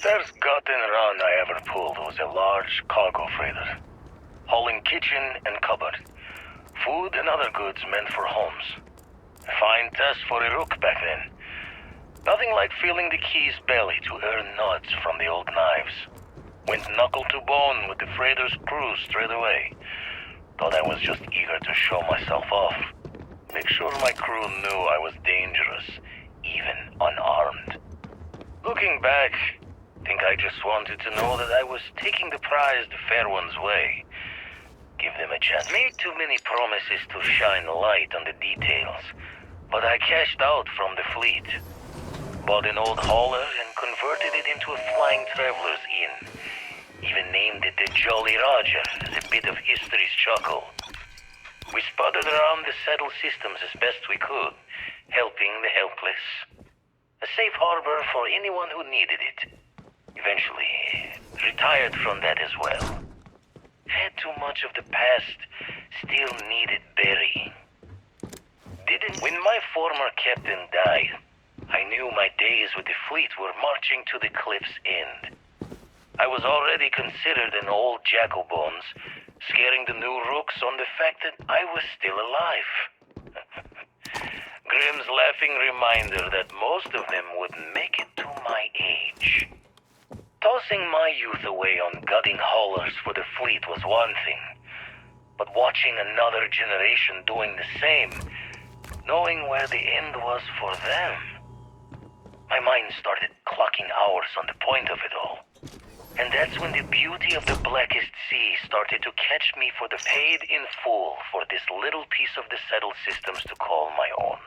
First gotten run I ever pulled was a large cargo freighter, hauling kitchen and cupboard, food and other goods meant for homes. A fine test for a rook back then. Nothing like feeling the key's belly to earn nuts from the old knives. Went knuckle to bone with the freighter's crew straight away. Thought I was just eager to show myself off. Make sure my crew knew I was dangerous, even unarmed. Looking back, think I just wanted to know that I was taking the prize the fair one's way. Give them a chance. Made too many promises to shine light on the details, but I cashed out from the fleet. Bought an old hauler and converted it into a flying traveler's inn. Even named it the Jolly Roger as a bit of history's chuckle. We sputtered around the settled systems as best we could, helping the helpless. A safe harbor for anyone who needed it. Eventually, retired from that as well. Had too much of the past, still needed burying. When my former captain died, I knew my days with the fleet were marching to the cliff's end. I was already considered an old jack-o'-bones, scaring the new rooks on the fact that I was still alive. Grimm's laughing reminder that most of them wouldn't make it to my age. Tossing my youth away on gutting haulers for the fleet was one thing, but watching another generation doing the same, knowing where the end was for them, my mind started clocking hours on the point of it all. And that's when the beauty of the Blackest Sea started to catch me for the paid in full for this little piece of the settled systems to call my own.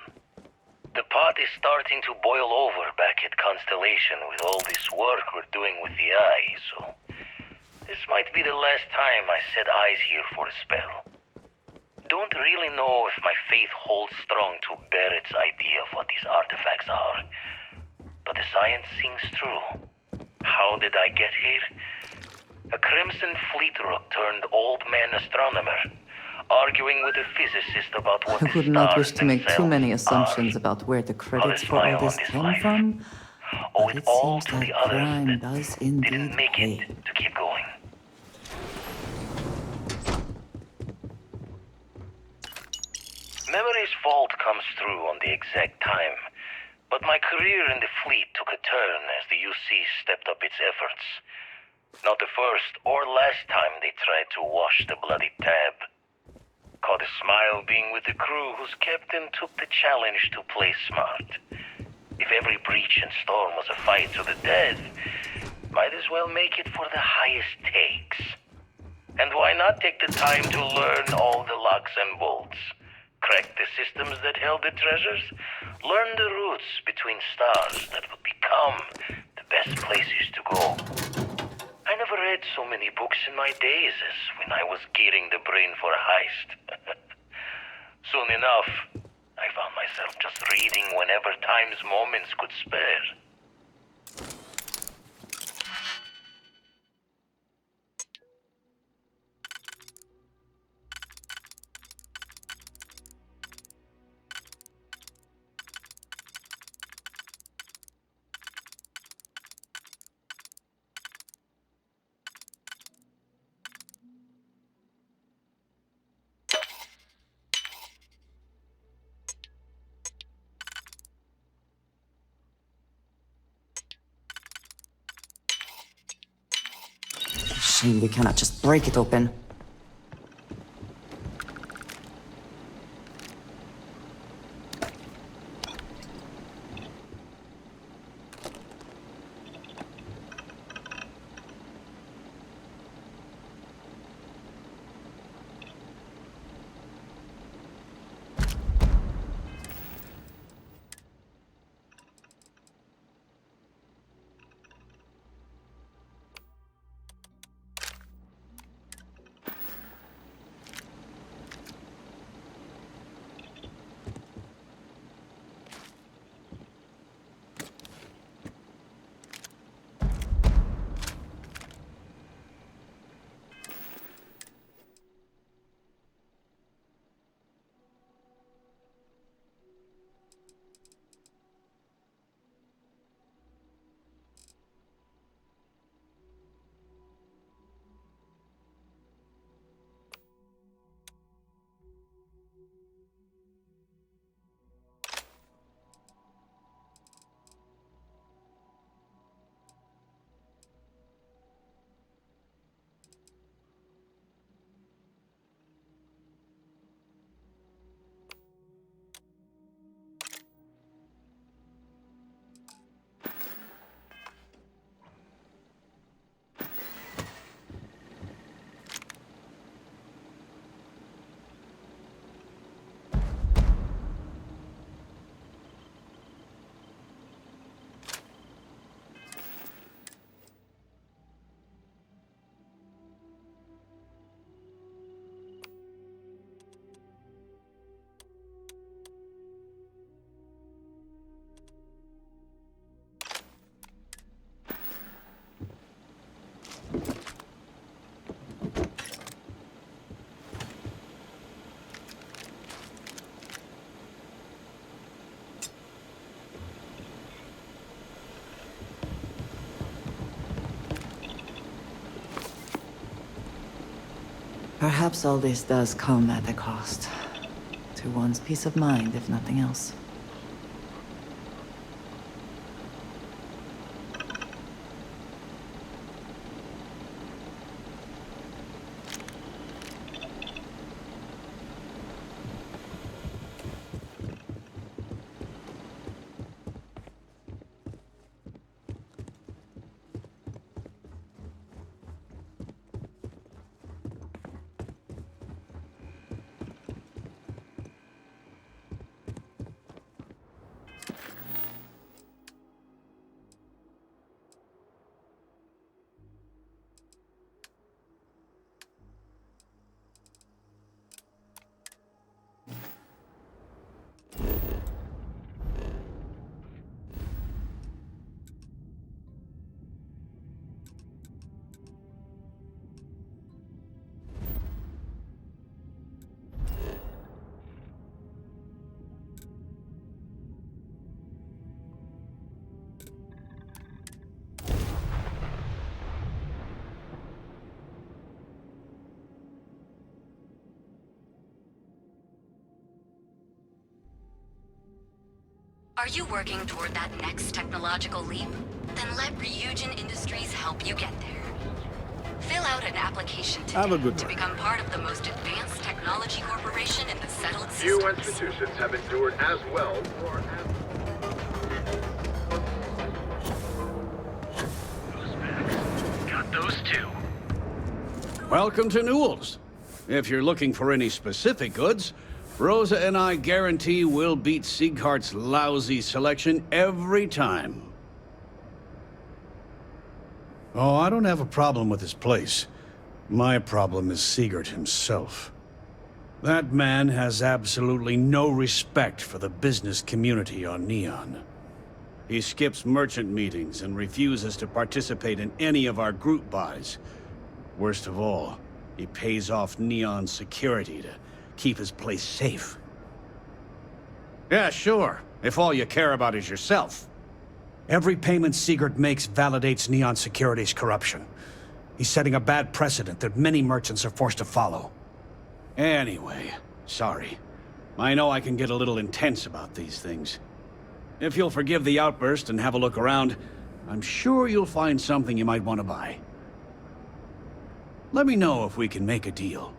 The pot is starting to boil over back at Constellation with all this work we're doing with the Eye, so this might be the last time I set eyes here for a spell. Don't really know if my faith holds strong to Barrett's idea of what these artifacts are, but the science sings true. How did I get here? A Crimson Fleet rook turned old man astronomer, arguing with a physicist about what I the would not wish stars to make too many themselves assumptions are. about where the credits Others for all smile this on this came life. from, Owe but it it all seems to like the others crime that does didn't indeed make pay. it to keep going. Memory's fault comes through on the exact time, but my career in the fleet took a turn as the UC stepped up its efforts. Not the first or last time they tried to wash the bloody tab. Caught a smile being with the crew whose captain took the challenge to play smart. If every breach and storm was a fight to the death, might as well make it for the highest stakes. And why not take the time to learn all the locks and bolts? Crack the systems that held the treasures? Learn the routes between stars that would become the best places to go. I never read so many books in my days as when I was gearing the brain for a heist. Soon enough, I found myself just reading whenever time's moments could spare. Shame we cannot just break it open. Perhaps all this does come at a cost. To one's peace of mind, if nothing else. Are you working toward that next technological leap? Then let Ryujin Industries help you get there. Fill out an application today Have a good to one. become part of the most advanced technology corporation in the settled Few systems. institutions have endured as well or as... Got those two. Welcome to Newell's. If you're looking for any specific goods, Rosa and I guarantee we'll beat Sieghart's lousy selection every time. Oh, I don't have a problem with this place. My problem is Siegert himself. That man has absolutely no respect for the business community on Neon. He skips merchant meetings and refuses to participate in any of our group buys. Worst of all, he pays off Neon's security to keep his place safe. Yeah, sure, if all you care about is yourself. Every payment Siegert makes validates Neon Security's corruption. He's setting a bad precedent that many merchants are forced to follow. Anyway, sorry. I know I can get a little intense about these things. If you'll forgive the outburst and have a look around, I'm sure you'll find something you might want to buy. Let me know if we can make a deal.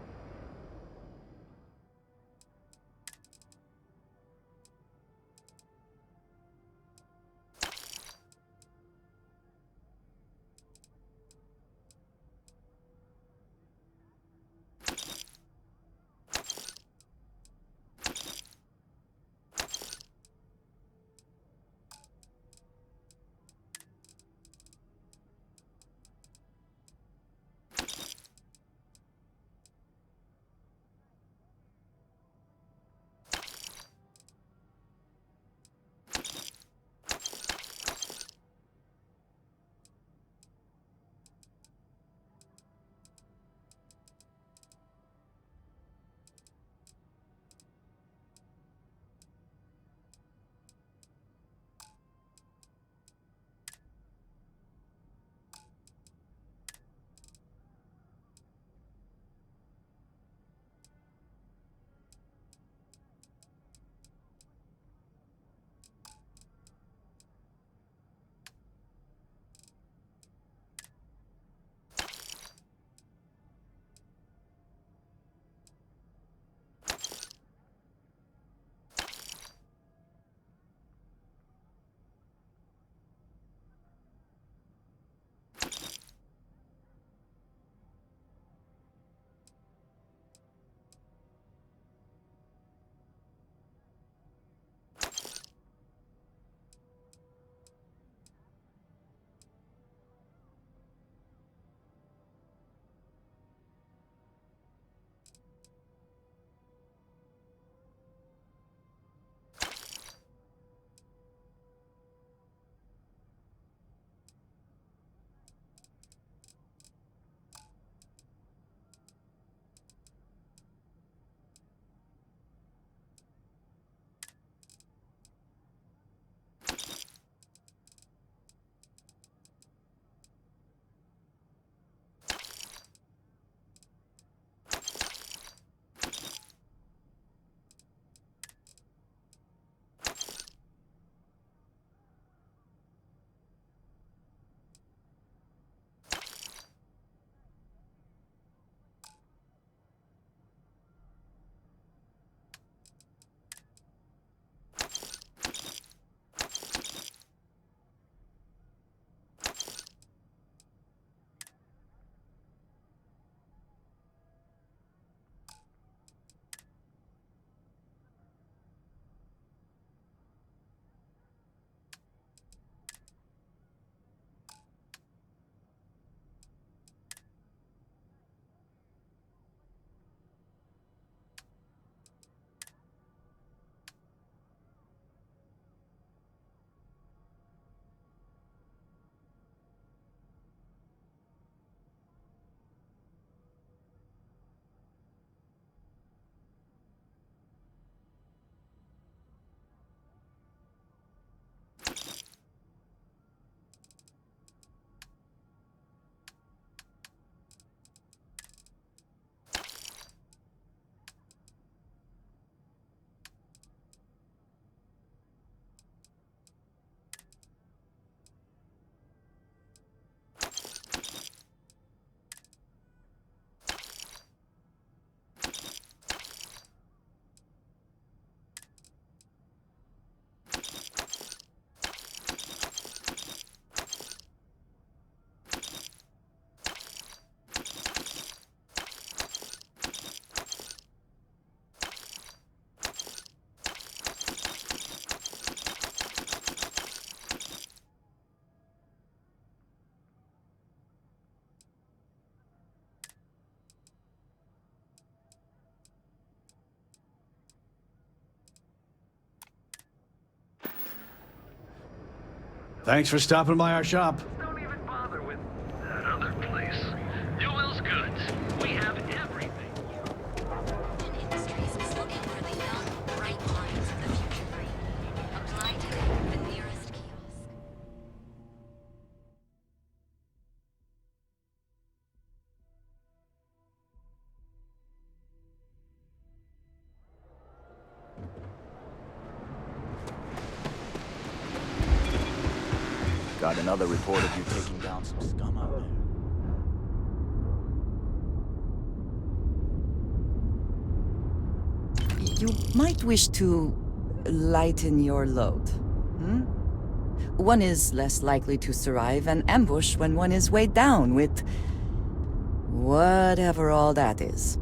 Thanks for stopping by our shop. Don't even bother with that other place. Newell's Goods. We have everything. Vision Industries is looking for the young, bright minds of the future. Apply today at the nearest kiosk. Got another report of you taking down some scum out there. You might wish to lighten your load. Hmm? One is less likely to survive an ambush when one is weighed down with whatever all that is.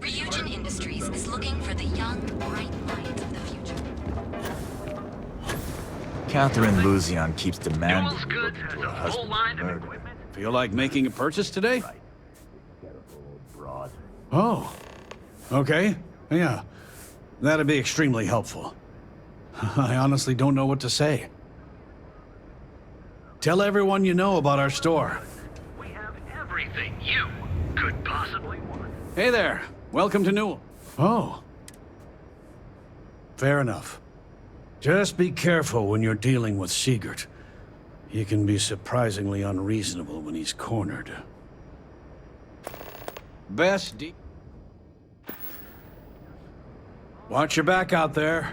Ryujin Industries is looking for the young, bright minds of the future. Catherine Luzion keeps demanding Newell's Goods has a whole line of equipment. Feel like making a purchase today? Right. Broad. Oh. Okay. Yeah. That'd be extremely helpful. I honestly don't know what to say. Tell everyone you know about our store. We have everything you could possibly want. Hey there. Welcome to Newell. Oh. Fair enough. Just be careful when you're dealing with Sigurd. He can be surprisingly unreasonable when he's cornered. Watch your back out there.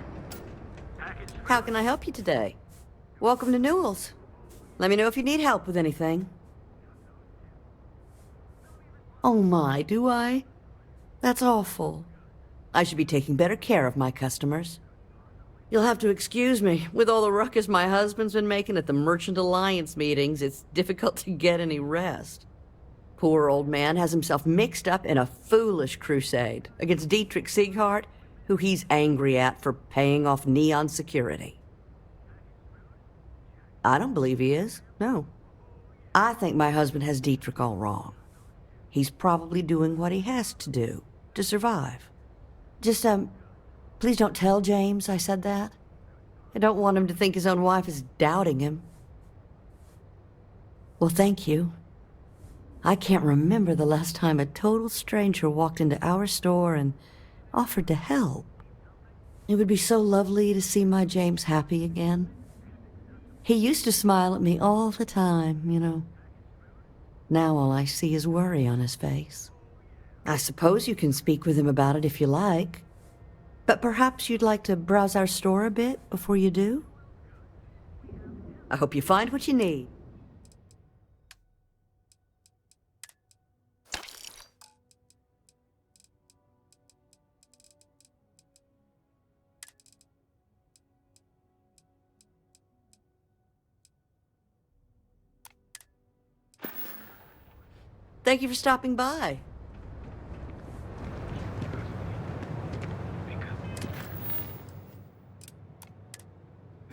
How can I help you today? Welcome to Newell's. Let me know if you need help with anything. Oh my, do I? That's awful. I should be taking better care of my customers. You'll have to excuse me. With all the ruckus my husband's been making at the Merchant Alliance meetings, it's difficult to get any rest. Poor old man has himself mixed up in a foolish crusade against Dietrich Sieghart, who he's angry at for paying off Neon security. I don't believe he is, no. I think my husband has Dietrich all wrong. He's probably doing what he has to do to survive. Just, please don't tell James I said that. I don't want him to think his own wife is doubting him. Well, thank you. I can't remember the last time a total stranger walked into our store and offered to help. It would be so lovely to see my James happy again. He used to smile at me all the time, you know. Now all I see is worry on his face. I suppose you can speak with him about it if you like. But perhaps you'd like to browse our store a bit before you do? I hope you find what you need. Thank you for stopping by.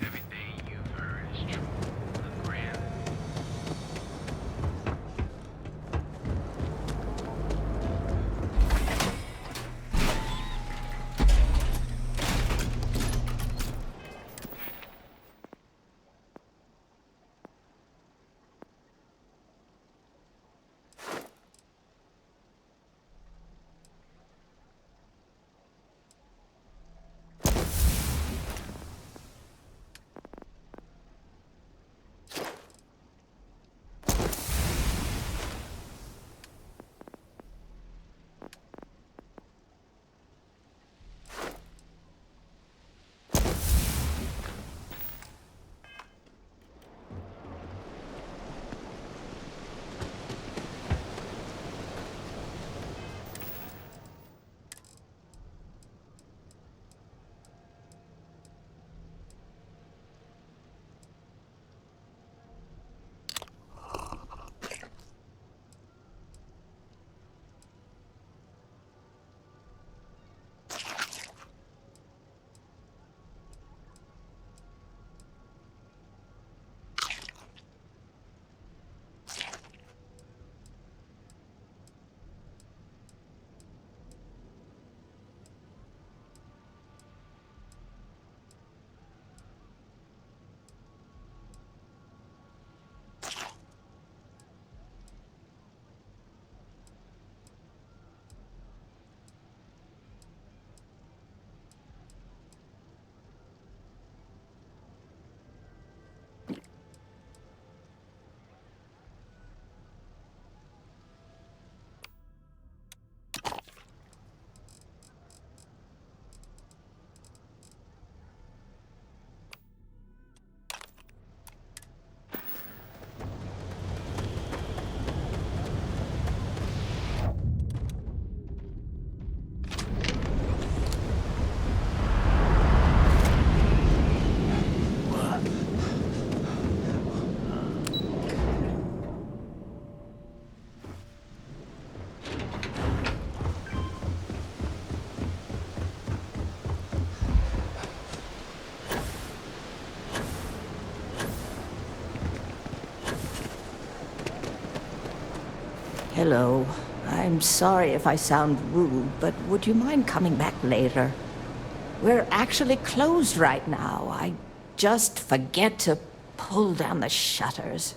Everything you've heard is true. The grand. Hello. I'm sorry if I sound rude, but would you mind coming back later? We're actually closed right now. I just forget to pull down the shutters.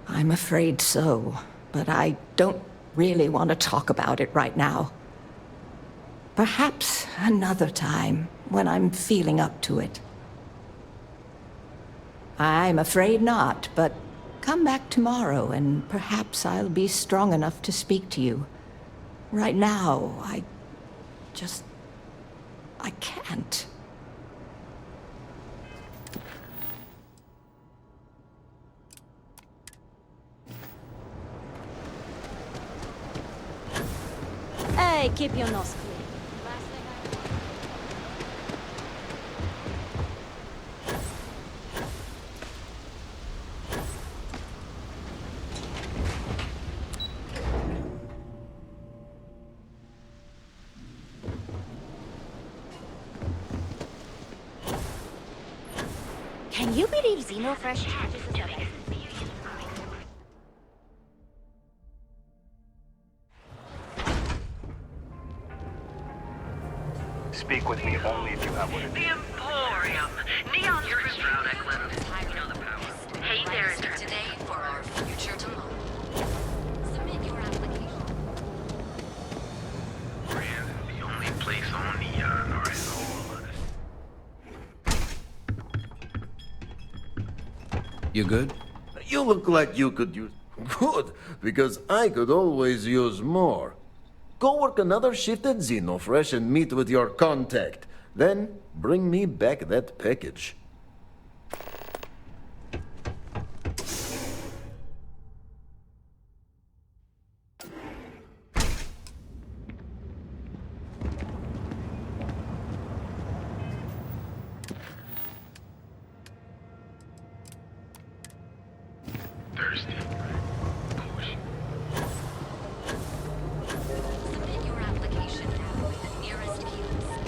I'm afraid so, but I don't really want to talk about it right now. Perhaps another time, when I'm feeling up to it. I'm afraid not, but come back tomorrow and perhaps I'll be strong enough to speak to you. Right now, I can't. Hey, keep your nose clean. Can you believe Xenofresh charges us a base? Speak with me only if you have what it The Emporium. Neon's Stroud Eklund. You know the power. Hey there, Register today for our future tomorrow. Submit your application. Brand, the only place on Neon or in all of it. You good? You look like you could use... Good, because I could always use more. Go work another shift at Xenofresh and meet with your contact. Then, bring me back that package. Thirsty. Push. Submit your application now with the nearest kiosk.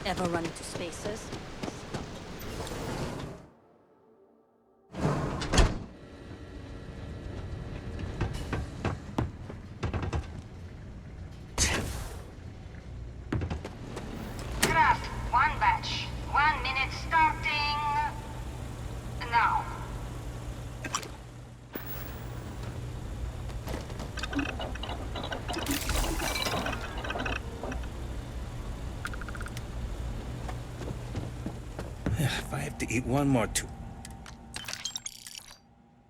Ever run into spaces? Craft, one batch. 1 minute starting... now. If I have to eat one more tube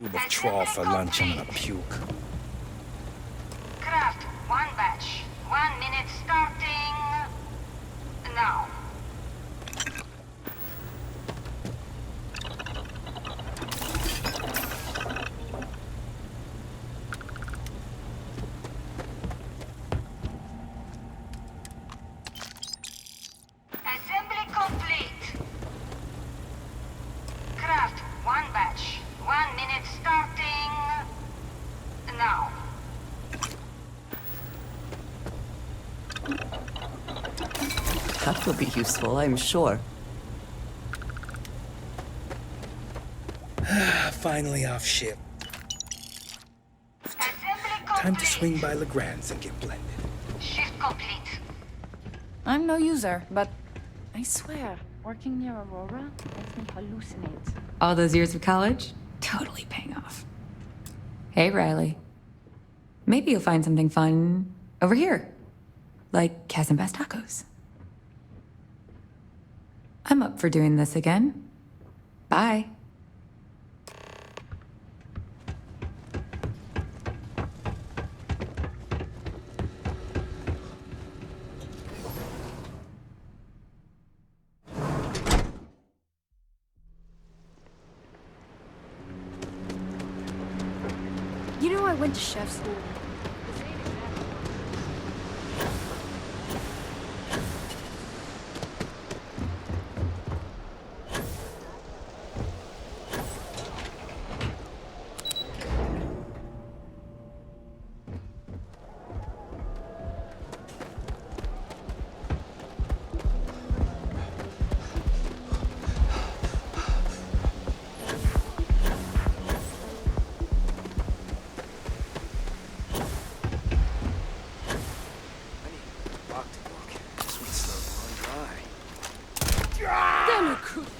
of trawl for lunch, I'm gonna puke. Craft, one batch. 1 minute starting... now. Assembly complete. Craft, one batch. 1 minute starting... now. That will be useful, I'm sure. Finally off ship. Assembly complete. Time to swing by Legrand's and get blended. Shift complete. I'm no user, but I swear, working near Aurora makes me hallucinate. All those years of college? Totally paying off. Hey, Riley. Maybe you'll find something fun over here. Like Chasm Bass Tacos. I'm up for doing this again. Bye. You know I went to chef school.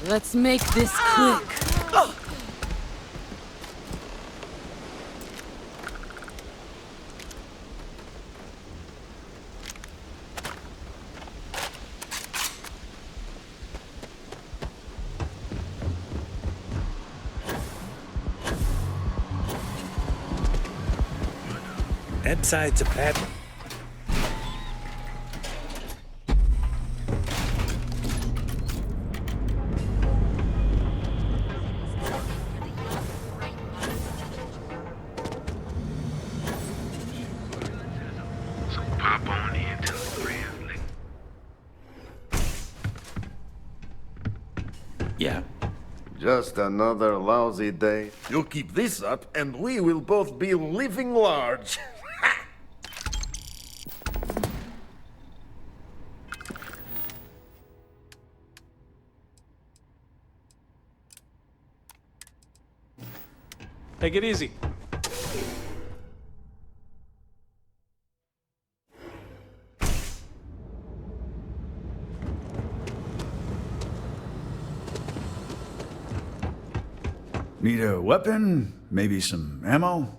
Let's make this quick. That side's a bad one. Yeah. Just another lousy day. You keep this up, and we will both be living large. Take it easy. Need a weapon? Maybe some ammo?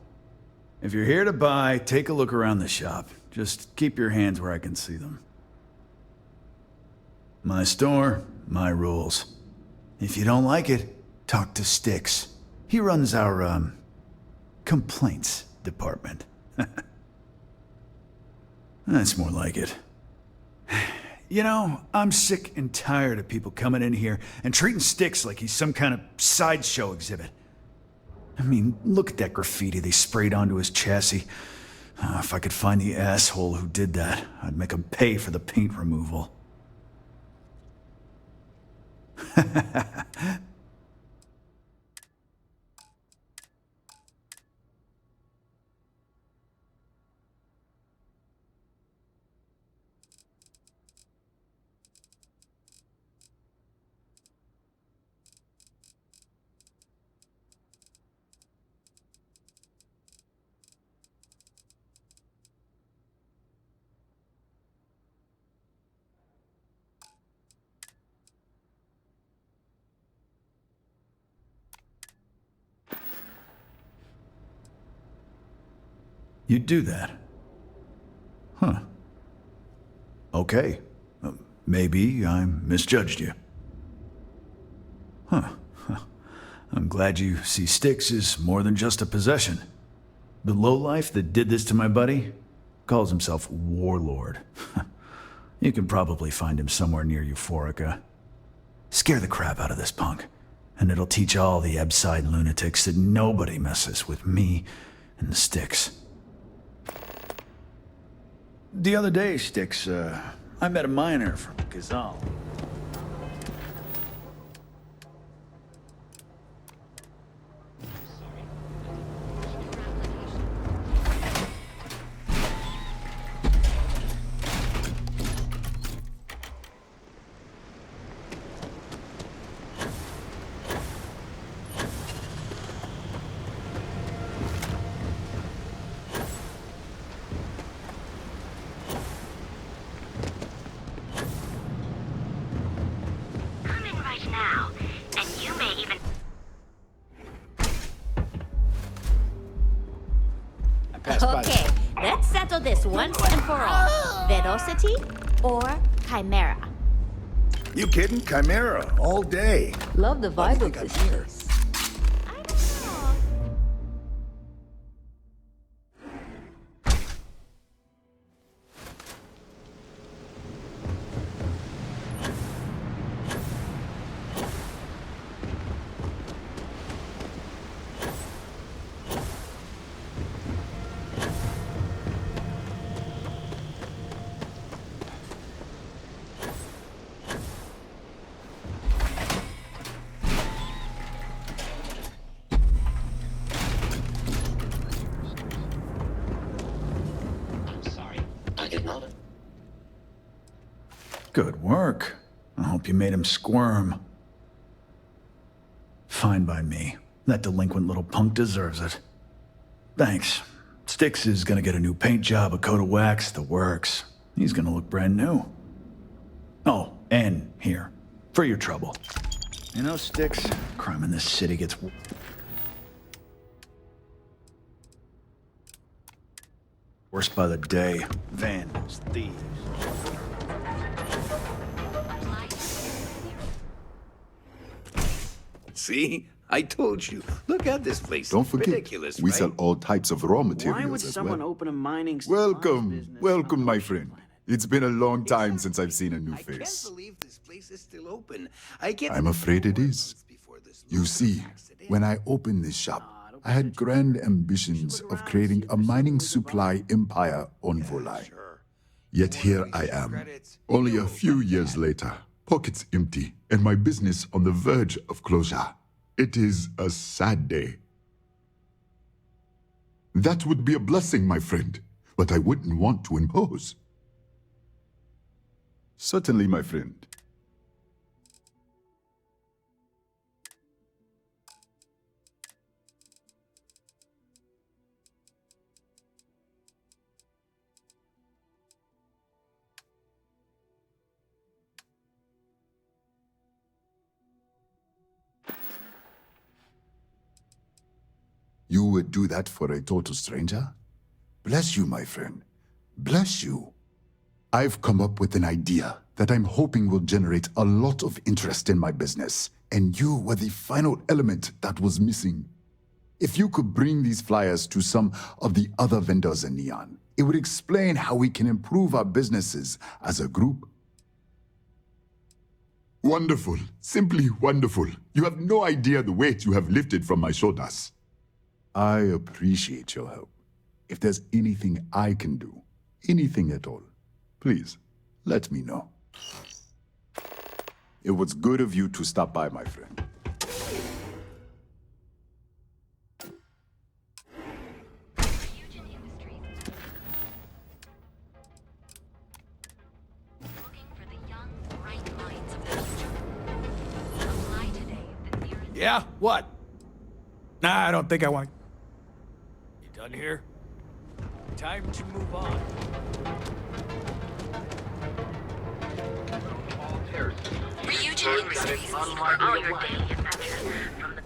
If you're here to buy, take a look around the shop. Just keep your hands where I can see them. My store, my rules. If you don't like it, talk to Styx. He runs our, complaints department. That's more like it. You know, I'm sick and tired of people coming in here and treating Styx like he's some kind of sideshow exhibit. I mean, look at that graffiti they sprayed onto his chassis. If I could find the asshole who did that, I'd make him pay for the paint removal. You'd do that? Huh. Okay. Maybe I misjudged you. Huh. I'm glad you see Styx as more than just a possession. The lowlife that did this to my buddy calls himself Warlord. You can probably find him somewhere near Euphorica. Scare the crap out of this punk, and it'll teach all the Ebside lunatics that nobody messes with me and the Styx. The other day, Styx, I met a miner from Gazal. Okay, let's settle this once and for all. Velocity or Chimera? You kidding? Chimera, all day. Love the vibe of this place. Good work. I hope you made him squirm. Fine by me. That delinquent little punk deserves it. Thanks. Styx is gonna get a new paint job, a coat of wax, the works. He's gonna look brand new. Oh, and here, for your trouble. You know, Styx, crime in this city gets worse by the day. Vandals, thieves. See? I told you. Look at this place. Don't forget, ridiculous, we right? sell all types of raw materials Why would as someone well. open a mining Welcome, welcome, my friend. It's been a long time since I've seen a new I can't face. believe this place is still open. I can't. I'm afraid it is. You see, when I opened this shop, I had grand ambitions of creating a mining supply empire on Volai. Yet here I am, only a few years later, pockets empty, and my business on the verge of closure. It is a sad day. That would be a blessing, my friend, but I wouldn't want to impose. Certainly, my friend. You would do that for a total stranger? Bless you, my friend. Bless you. I've come up with an idea that I'm hoping will generate a lot of interest in my business, and you were the final element that was missing. If you could bring these flyers to some of the other vendors in Neon, it would explain how we can improve our businesses as a group. Wonderful. Simply wonderful. You have no idea the weight you have lifted from my shoulders. I appreciate your help. If there's anything I can do, anything at all, please, let me know. It was good of you to stop by, my friend. Yeah? What? Nah, I don't think I want... You done here? Time to move on. Ryujin Industries for all your daily adventures from the...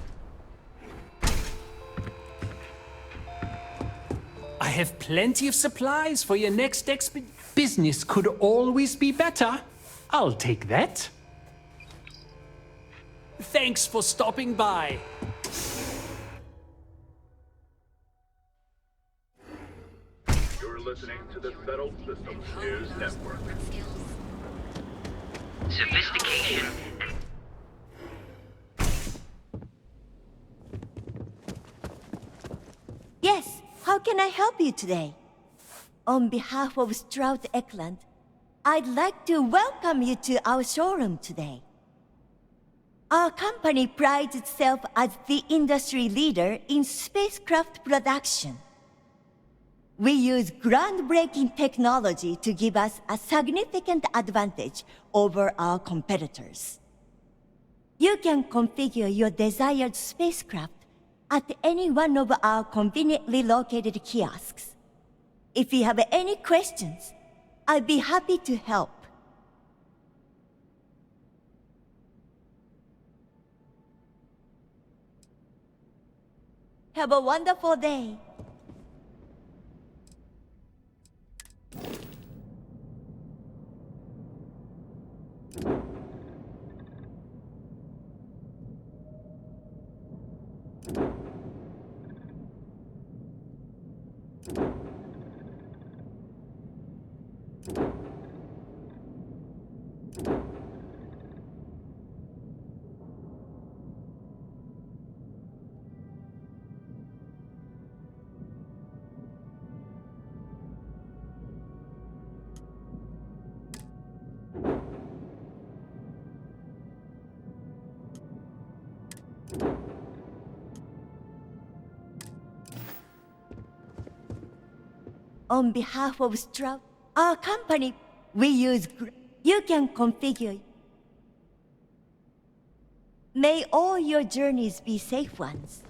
I have plenty of supplies for your next business could always be better. I'll take that. Thanks for stopping by. You're listening to the Settled Systems News Network. Sophistication. Yes, how can I help you today? On behalf of Stroud Eklund, I'd like to welcome you to our showroom today. Our company prides itself as the industry leader in spacecraft production. We use groundbreaking technology to give us a significant advantage over our competitors. You can configure your desired spacecraft at any one of our conveniently located kiosks. If you have any questions, I'd be happy to help. Have a wonderful day. On behalf of Stroud, our company, we use You can configure. May all your journeys be safe ones.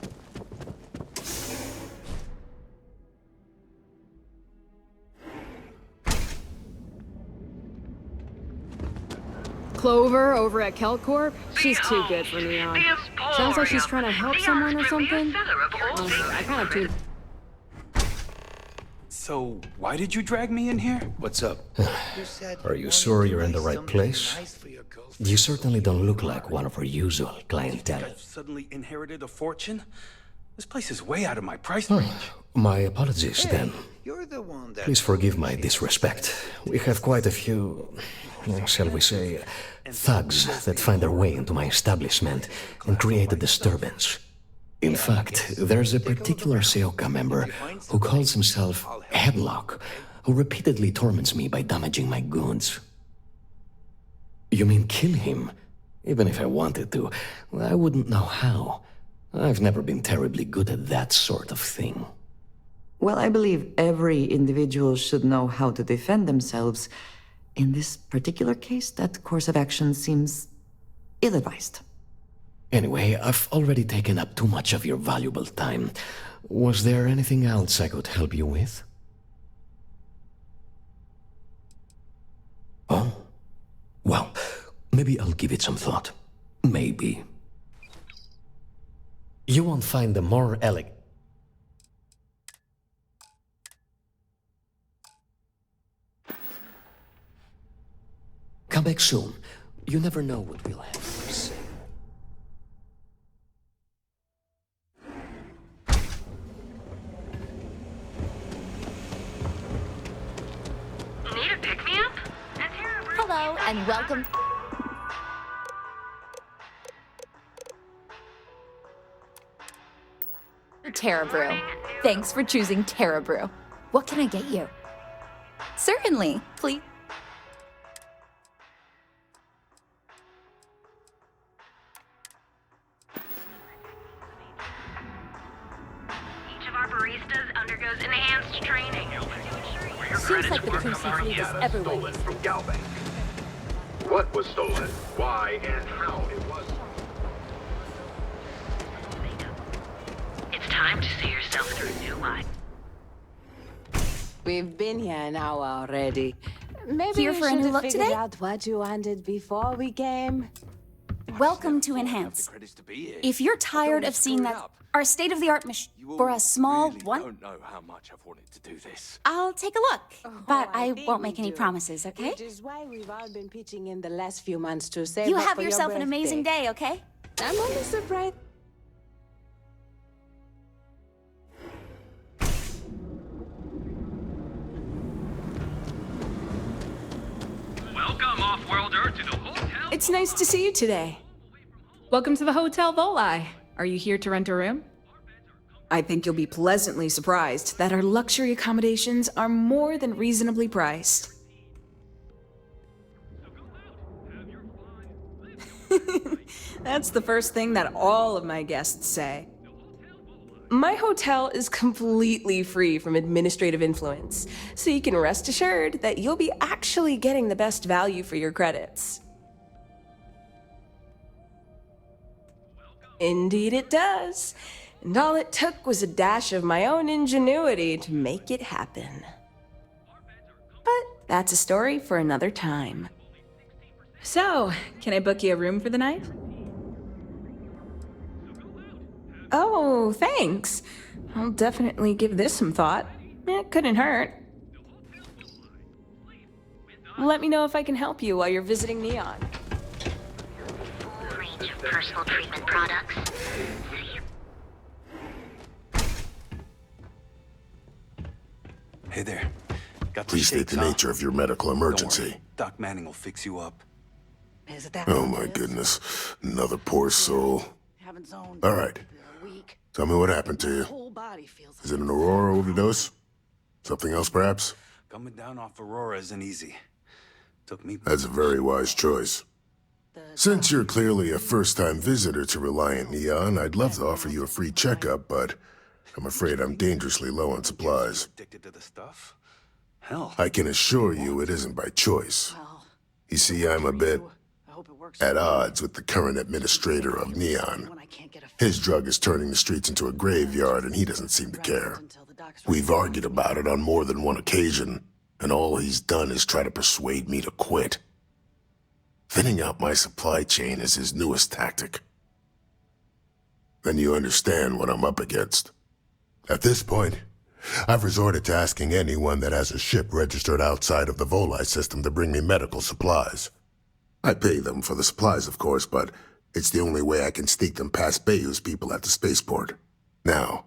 Clover over at Kelcorp? She's too good for Neon. Sounds like she's trying to help someone or something. I kind of too. So, why did you drag me in here? What's up? Are you sure you're in the right place? You certainly don't look like one of our usual clientele. I've suddenly inherited a fortune? This place is way out of my price range. My apologies, then. Please forgive my disrespect. We have quite a few, shall we say, thugs that find their way into my establishment and create a disturbance. In fact, there's a particular Seoka member who calls himself Headlock, who repeatedly torments me by damaging my goods. You mean kill him? Even if I wanted to, I wouldn't know how. I've never been terribly good at that sort of thing. Well, I believe every individual should know how to defend themselves. In this particular case, that course of action seems ill-advised. Anyway, I've already taken up too much of your valuable time. Was there anything else I could help you with? Oh? Well, maybe I'll give it some thought. Maybe. You won't find a more elegant... Come back soon. You never know what we'll have to say. Need a pick-me-up? Hello, and welcome. Terra Brew. Thanks for choosing Terra Brew. What can I get you? Certainly, please. Each of our baristas undergoes enhanced training. Seems like the Crimson Fleet is everywhere. From Galbank. What was stolen, why, and how it was. It's time to see yourself through a new light. We've been here an hour already. Maybe Here you for a should new have look figured today? out what you wanted before we came. Welcome to Enhance. If you're tired of seeing that our state-of-the-art machine for a small one, Don't know how much I've wanted to do this. I'll take a look. But I think won't we make any do. promises, okay? Which is why we've all been pitching in the last few months to save You up have for your yourself an amazing birthday. day, okay? I'm only surprised. Welcome, Off-Worlder, to the hotel. It's nice to see you today. Welcome to the Hotel Volai. Are you here to rent a room? I think you'll be pleasantly surprised that our luxury accommodations are more than reasonably priced. That's the first thing that all of my guests say. My hotel is completely free from administrative influence, so you can rest assured that you'll be actually getting the best value for your credits. Indeed it does. And all it took was a dash of my own ingenuity to make it happen. But that's a story for another time. So, can I book you a room for the night? Oh, thanks. I'll definitely give this some thought. It couldn't hurt. Let me know if I can help you while you're visiting Neon. Full range of personal treatment products. Hey there. Got the Please state shakes, the huh? nature of your medical Don't emergency. worry. Doc Manning will fix you up. Oh my goodness. Another poor soul. All right. Tell me what happened to you. Is it an Aurora overdose? Something else, perhaps? Coming down off Aurora isn't easy. Took me... That's a very wise choice. Since you're clearly a first-time visitor to Reliant Neon, I'd love to offer you a free checkup, but I'm afraid I'm dangerously low on supplies. Addicted to the stuff? Hell. I can assure you it isn't by choice. You see, I'm a bit at odds with the current administrator of Neon. His drug is turning the streets into a graveyard, and he doesn't seem to care. We've argued about it on more than one occasion, and all he's done is try to persuade me to quit. Thinning out my supply chain is his newest tactic. Then you understand what I'm up against. At this point, I've resorted to asking anyone that has a ship registered outside of the Volai system to bring me medical supplies. I pay them for the supplies, of course, but it's the only way I can sneak them past Bayou's people at the spaceport. Now,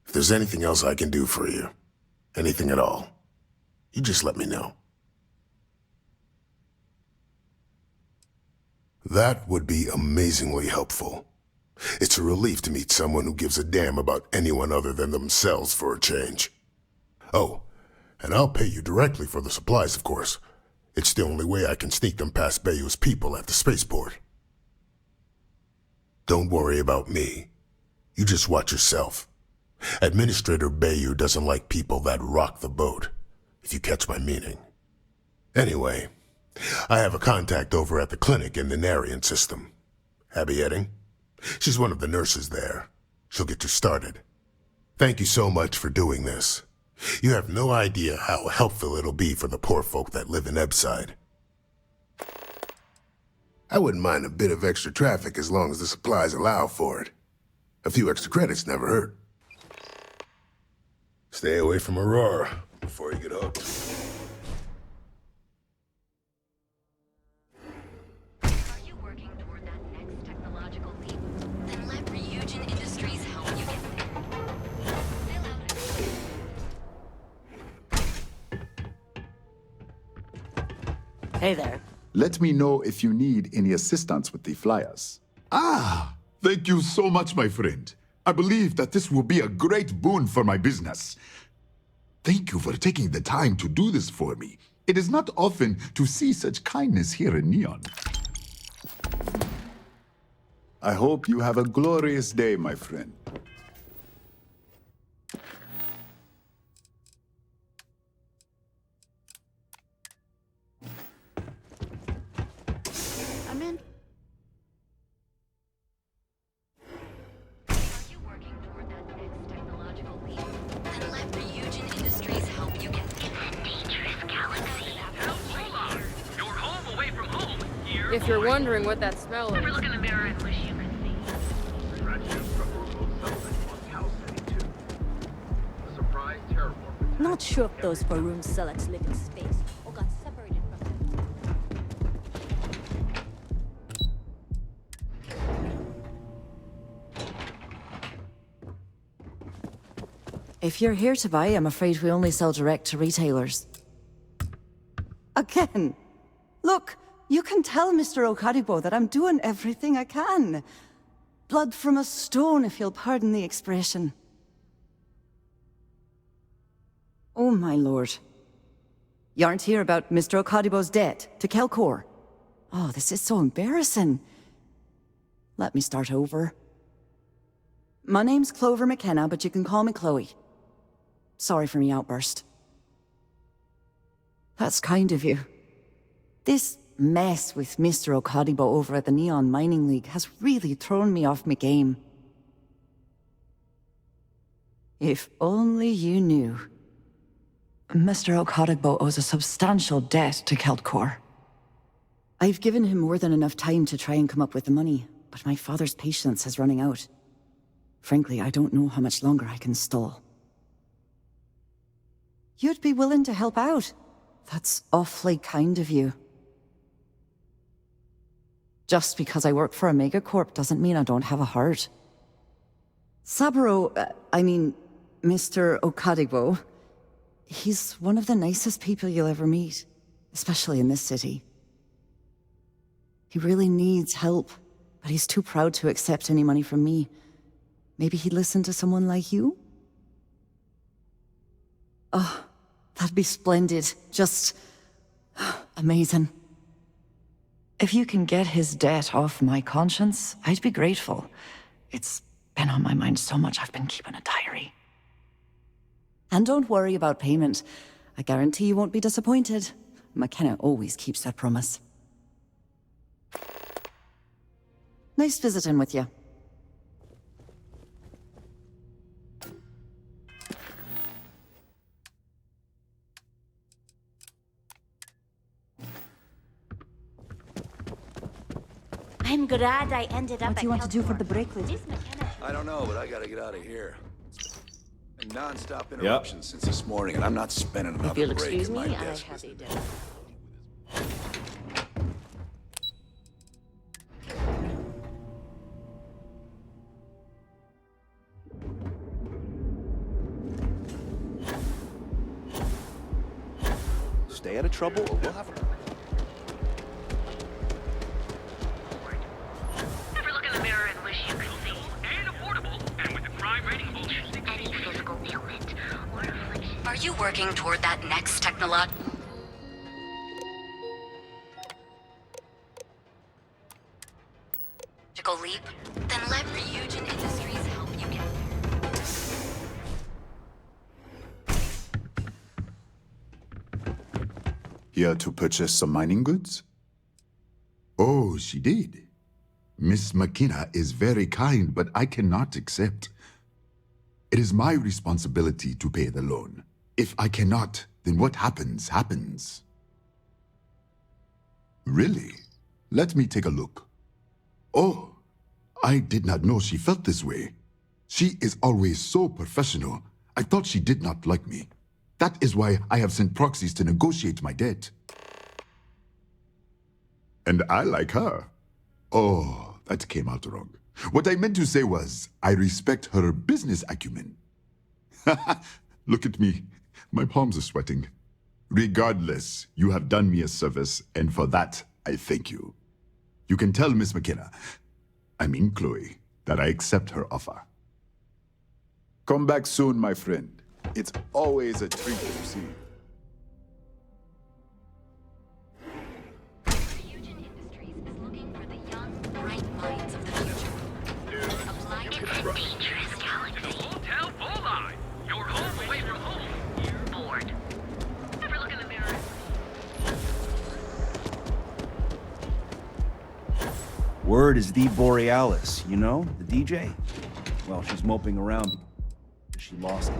if there's anything else I can do for you, anything at all, you just let me know. That would be amazingly helpful. It's a relief to meet someone who gives a damn about anyone other than themselves for a change. Oh, and I'll pay you directly for the supplies, of course. It's the only way I can sneak them past Bayou's people at the spaceport. Don't worry about me. You just watch yourself. Administrator Bayou doesn't like people that rock the boat, if you catch my meaning. Anyway, I have a contact over at the clinic in the Narian system. Abby Edding? She's one of the nurses there. She'll get you started. Thank you so much for doing this. You have no idea how helpful it'll be for the poor folk that live in Ebside. I wouldn't mind a bit of extra traffic as long as the supplies allow for it. A few extra credits never hurt. Stay away from Aurora before you get hooked. Hey there. Let me know if you need any assistance with the flyers. Ah, thank you so much, my friend. I believe that this will be a great boon for my business. Thank you for taking the time to do this for me. It is not often to see such kindness here in Neon. I hope you have a glorious day, my friend. I'm in. If you're wondering what that smell is. Look in the mirror and wish you could see. Not sure if those Faroon Sellects live in space or got separated from them. If you're here to buy, I'm afraid we only sell direct to retailers. Again, look, you can tell Mr. Okadibo that I'm doing everything I can. Blood from a stone, if you'll pardon the expression. Oh, my lord. You aren't here about Mr. Okadibo's debt to Kelkor. Oh, this is so embarrassing. Let me start over. My name's Clover McKenna, but you can call me Chloe. Sorry for me outburst. That's kind of you. This mess with Mr. Okadibo over at the Neon Mining League has really thrown me off my game. If only you knew. Mr. Okadibo owes a substantial debt to Kelkor. I've given him more than enough time to try and come up with the money, but my father's patience is running out. Frankly, I don't know how much longer I can stall. You'd be willing to help out. That's awfully kind of you. Just because I work for a megacorp doesn't mean I don't have a heart. Saburo, Mr. Okadibo, he's one of the nicest people you'll ever meet, especially in this city. He really needs help, but he's too proud to accept any money from me. Maybe he'd listen to someone like you? Oh, that'd be splendid. Just amazing. If you can get his debt off my conscience, I'd be grateful. It's been on my mind so much I've been keeping a diary. And don't worry about payment. I guarantee you won't be disappointed. McKenna always keeps that promise. Nice visiting with you. I'm glad I ended up What do you want to do for the break, Lizzie? I don't know, but I gotta get out of here. Non-stop interruptions since this morning, and I'm not spending another If you'll break excuse in my me, I desk. have a dinner. Stay out of trouble, or we'll have a... Ever look in the mirror and wish you could see? And affordable, and with the crime rating bullshit. Any physical ailment or affliction. Are you working toward that next technological leap? Then let Ryujin Industries help you get there. Here to purchase some mining goods? Oh, she did. Miss McKenna is very kind, but I cannot accept. It is my responsibility to pay the loan. If I cannot, then what happens, happens. Really? Let me take a look. Oh, I did not know she felt this way. She is always so professional. I thought she did not like me. That is why I have sent proxies to negotiate my debt. And I like her. Oh, that came out wrong. What I meant to say was, I respect her business acumen. Look at me. My palms are sweating. Regardless, you have done me a service, and for that, I thank you. You can tell Miss McKenna, I mean Chloe, that I accept her offer. Come back soon, my friend. It's always a treat to see you. Ryujin Industries is looking for the young, bright minds of the future. Apply to the dangerous galaxy. Hotel Volai! You're home away from home. You're bored. Ever look in the mirror? Word is the Borealis, you know, the DJ? Well, she's moping around because she lost it.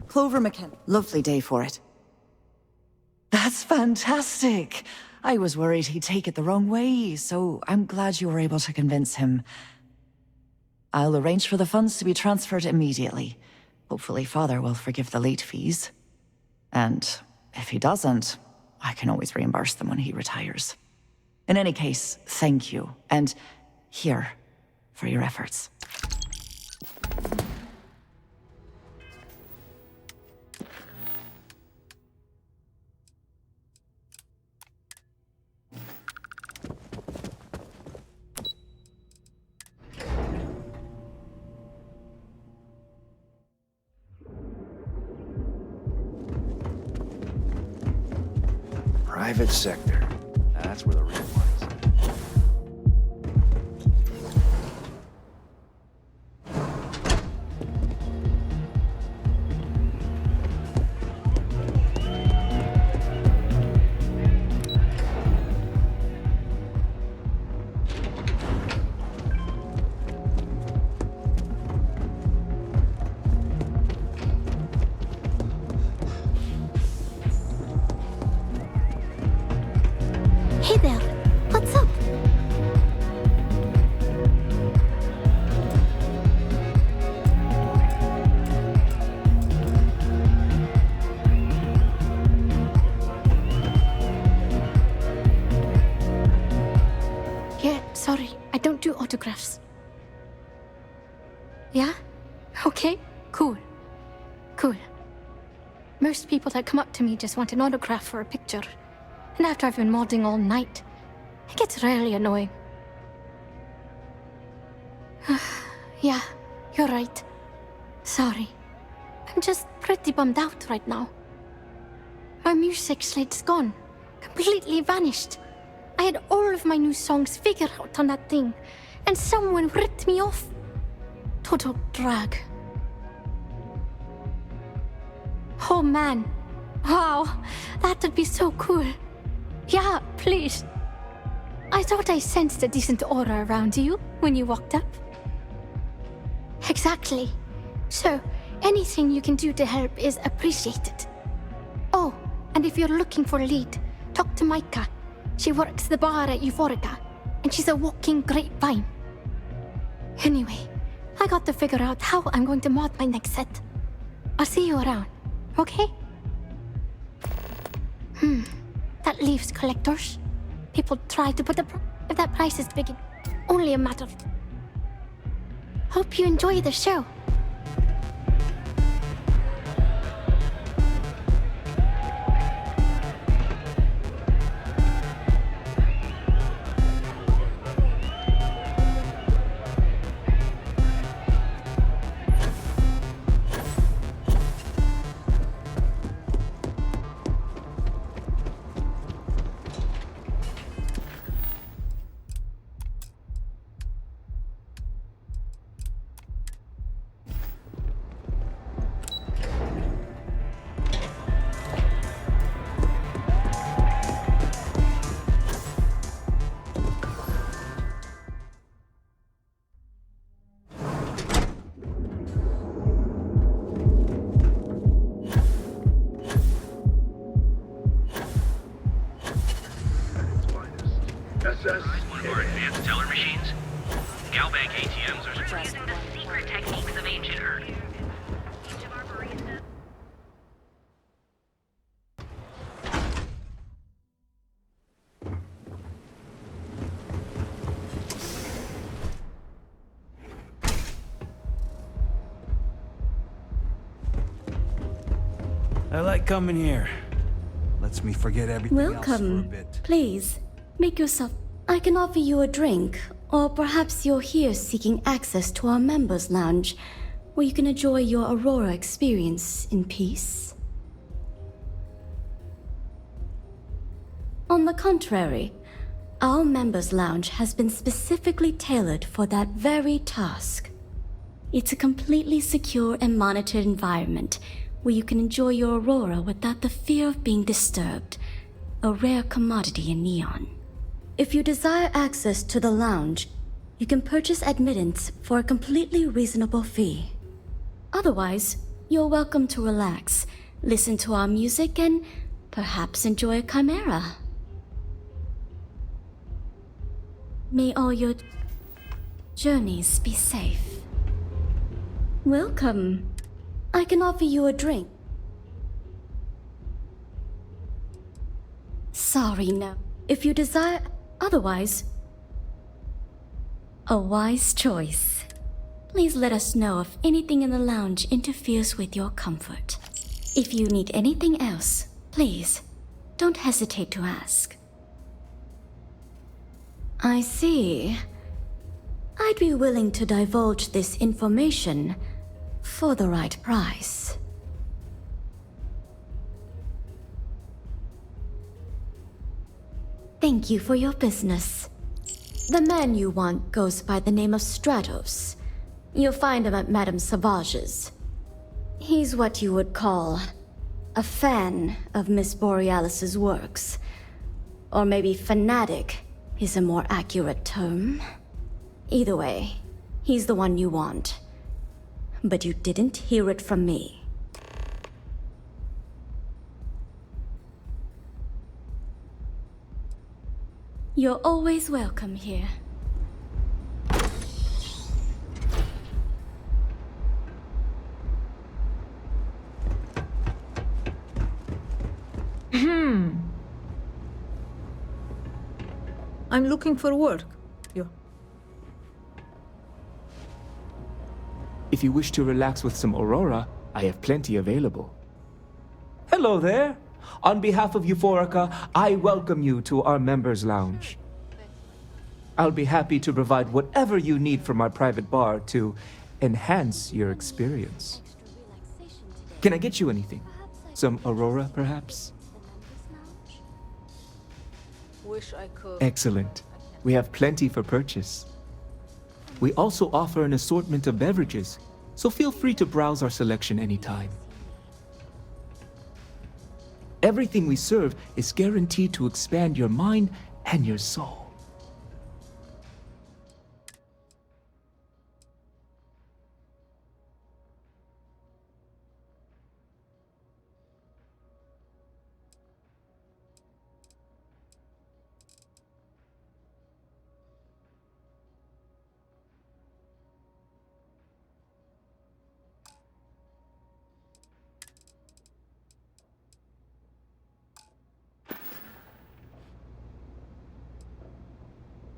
Clover McKenna. Lovely day for it. That's fantastic. I was worried he'd take it the wrong way, so I'm glad you were able to convince him. I'll arrange for the funds to be transferred immediately. Hopefully Father will forgive the late fees. And if he doesn't, I can always reimburse them when he retires. In any case, thank you. And here, for your efforts. Private sector. That's where the real money's at. Hey there, what's up? Yeah, sorry, I don't do autographs. Yeah? Okay, cool. Cool. Most people that come up to me just want an autograph for a picture. And after I've been modding all night, it gets really annoying. Yeah, you're right. Sorry. I'm just pretty bummed out right now. My music slate's gone. Completely vanished. I had all of my new songs figured out on that thing, and someone ripped me off. Total drag. Oh man. Wow, that would be so cool. Yeah, please. I thought I sensed a decent aura around you when you walked up. Exactly. So, anything you can do to help is appreciated. Oh, and if you're looking for a lead, talk to Micah. She works the bar at Euphorica, and she's a walking grapevine. Anyway, I got to figure out how I'm going to mod my next set. I'll see you around, okay? That leaves collectors. People try to put if that price is big, only a matter of... Hope you enjoy the show. One of our advanced teller machines? Galbank ATMs are using the secret techniques of ancient Earth. Each of our baristas... I like coming here. Lets me forget everything else for a Welcome. bit. Please, make yourself... I can offer you a drink, or perhaps you're here seeking access to our members' lounge, where you can enjoy your Aurora experience in peace. On the contrary, our members' lounge has been specifically tailored for that very task. It's a completely secure and monitored environment where you can enjoy your Aurora without the fear of being disturbed, a rare commodity in Neon. If you desire access to the lounge, you can purchase admittance for a completely reasonable fee. Otherwise, you're welcome to relax, listen to our music, and perhaps enjoy a chimera. May all your journeys be safe. Welcome. I can offer you a drink. Sorry, no. If you desire... Otherwise... A wise choice. Please let us know if anything in the lounge interferes with your comfort. If you need anything else, please, don't hesitate to ask. I see. I'd be willing to divulge this information for the right price. Thank you for your business. The man you want goes by the name of Stratos. You'll find him at Madame Savage's. He's what you would call a fan of Miss Borealis's works. Or maybe fanatic is a more accurate term. Either way, he's the one you want. But you didn't hear it from me. You're always welcome here. I'm looking for work. If you wish to relax with some Aurora, I have plenty available. Hello there. On behalf of Euphorica, I welcome you to our members' lounge. I'll be happy to provide whatever you need from our private bar to enhance your experience. Can I get you anything? Some Aurora, perhaps? Wish I could. Excellent. We have plenty for purchase. We also offer an assortment of beverages, so feel free to browse our selection anytime. Everything we serve is guaranteed to expand your mind and your soul.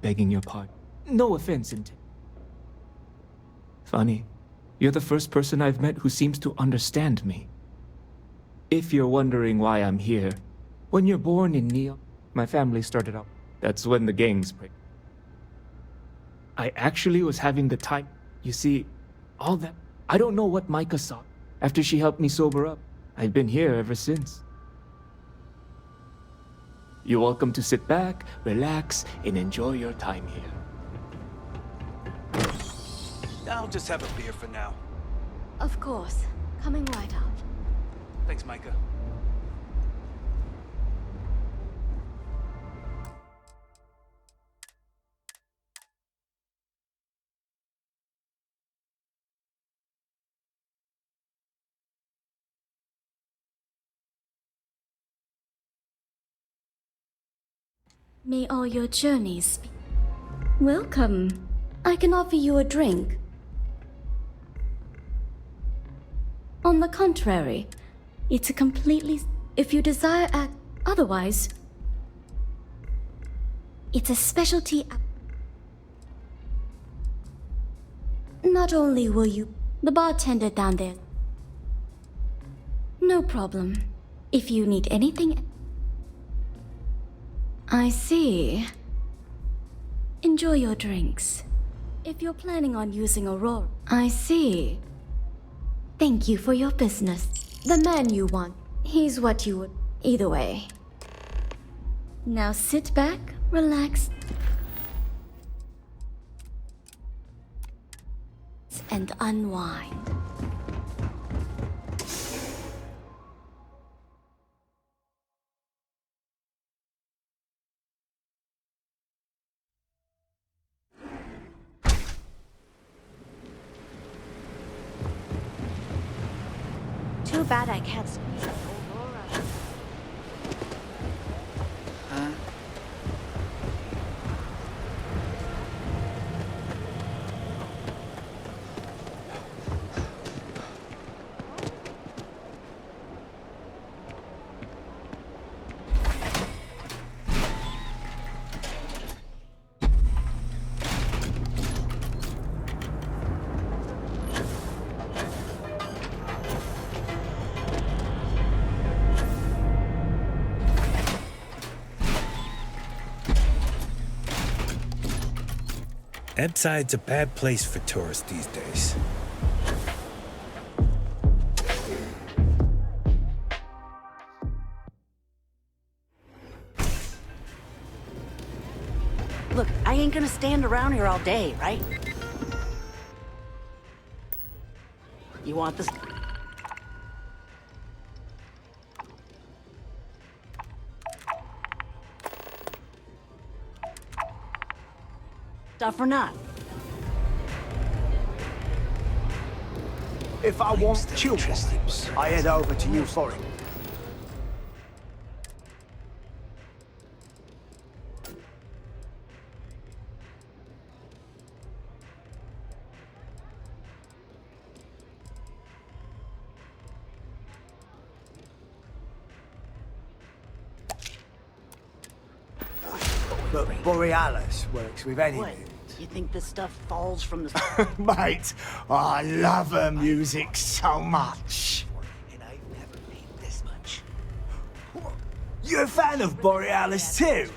Begging your pardon. No offense intended. Funny, you're the first person I've met who seems to understand me. If you're wondering why I'm here, when you're born in Neon, my family started up. That's when the gangs break. I actually was having the time. You see, all that... I don't know what Micah saw. After she helped me sober up, I've been here ever since. You're welcome to sit back, relax, and enjoy your time here. I'll just have a beer for now. Of course. Coming right up. Thanks, Micah. May all your journeys be... Welcome. I can offer you a drink. On the contrary, it's a completely... If you desire act... Otherwise, it's a specialty... Not only will you... The bartender down there... No problem. If you need anything... I see. Enjoy your drinks. If you're planning on using Aurora... I see. Thank you for your business. The man you want, he's what you would... Either way. Now sit back, relax, and unwind. Too bad I can't speak Aurora. Huh? Ebside's a bad place for tourists these days. Look, I ain't gonna stand around here all day, right? You want this? Stuff or not? If I want chill pops, I head over to Euphoric. But Borealis works with anything. What? You think this stuff falls from the... Mate, I love her music so much. And I've never paid this much. You're a fan of Borealis too?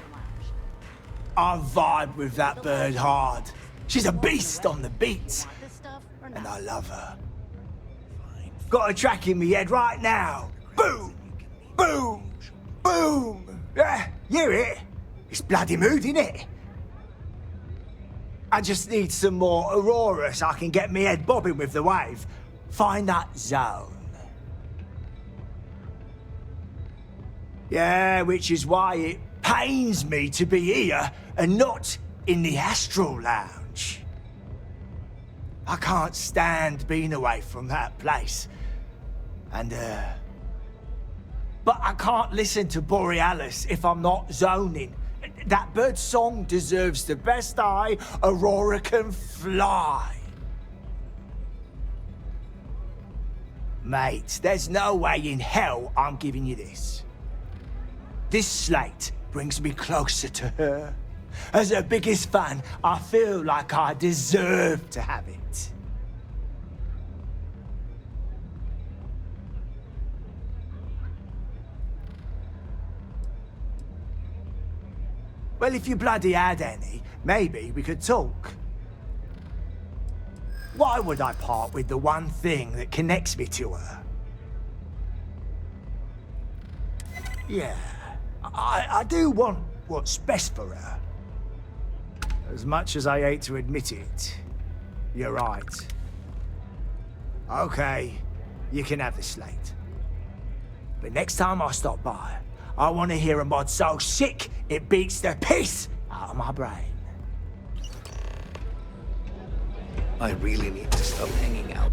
I vibe with that bird hard. She's a beast on the beats. And I love her. Got a track in me head right now. Boom! Boom! Boom! Yeah, you hear it? It's bloody mood, innit? I just need some more Aurora so I can get me head bobbing with the wave. Find that zone. Yeah, which is why it pains me to be here and not in the Astral Lounge. I can't stand being away from that place. And, but I can't listen to Borealis if I'm not zoning. That bird's song deserves the best eye Aurora can fly. Mate, there's no way in hell I'm giving you this. This slate brings me closer to her. As her biggest fan, I feel like I deserve to have it. Well, if you bloody had any, maybe we could talk. Why would I part with the one thing that connects me to her? Yeah, I do want what's best for her. As much as I hate to admit it, you're right. Okay, you can have the slate. But next time I stop by, I want to hear a mod so sick it beats the piss out of my brain. I really need to stop hanging out.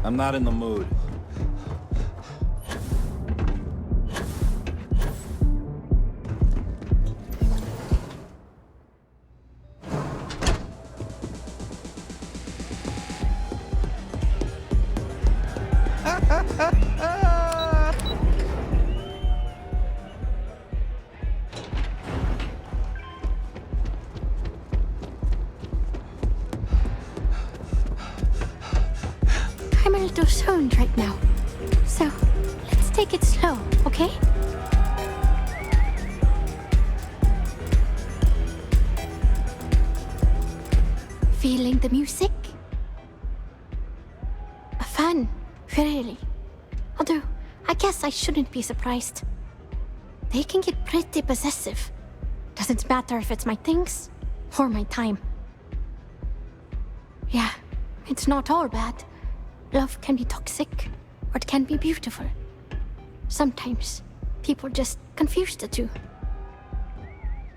I'm not in the mood. I'm a little stoned right now. So, let's take it slow, okay? Feeling the music? A fan, really. Although, I guess I shouldn't be surprised. They can get pretty possessive. Doesn't matter if it's my things or my time. Yeah, it's not all bad. Love can be toxic, or it can be beautiful. Sometimes, people just confuse the two.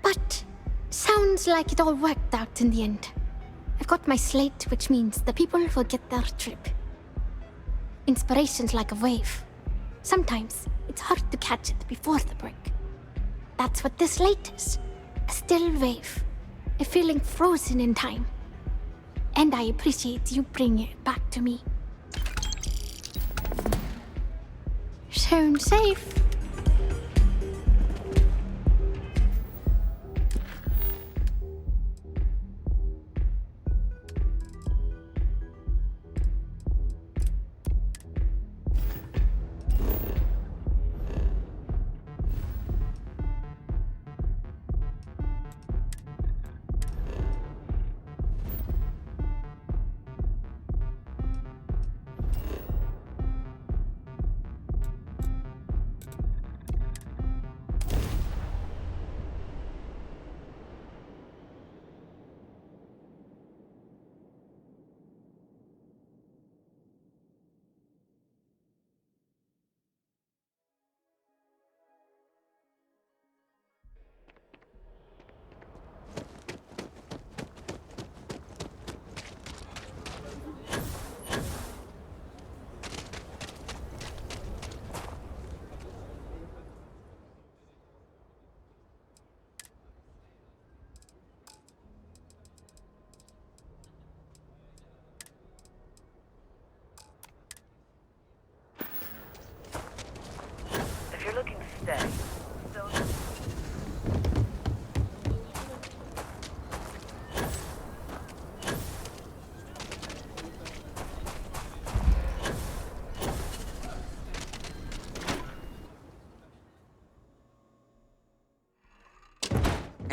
But, sounds like it all worked out in the end. I've got my slate, which means the people will get their trip. Inspiration's like a wave. Sometimes, it's hard to catch it before the break. That's what this slate is. A still wave. A feeling frozen in time. And I appreciate you bringing it back to me. Sound safe.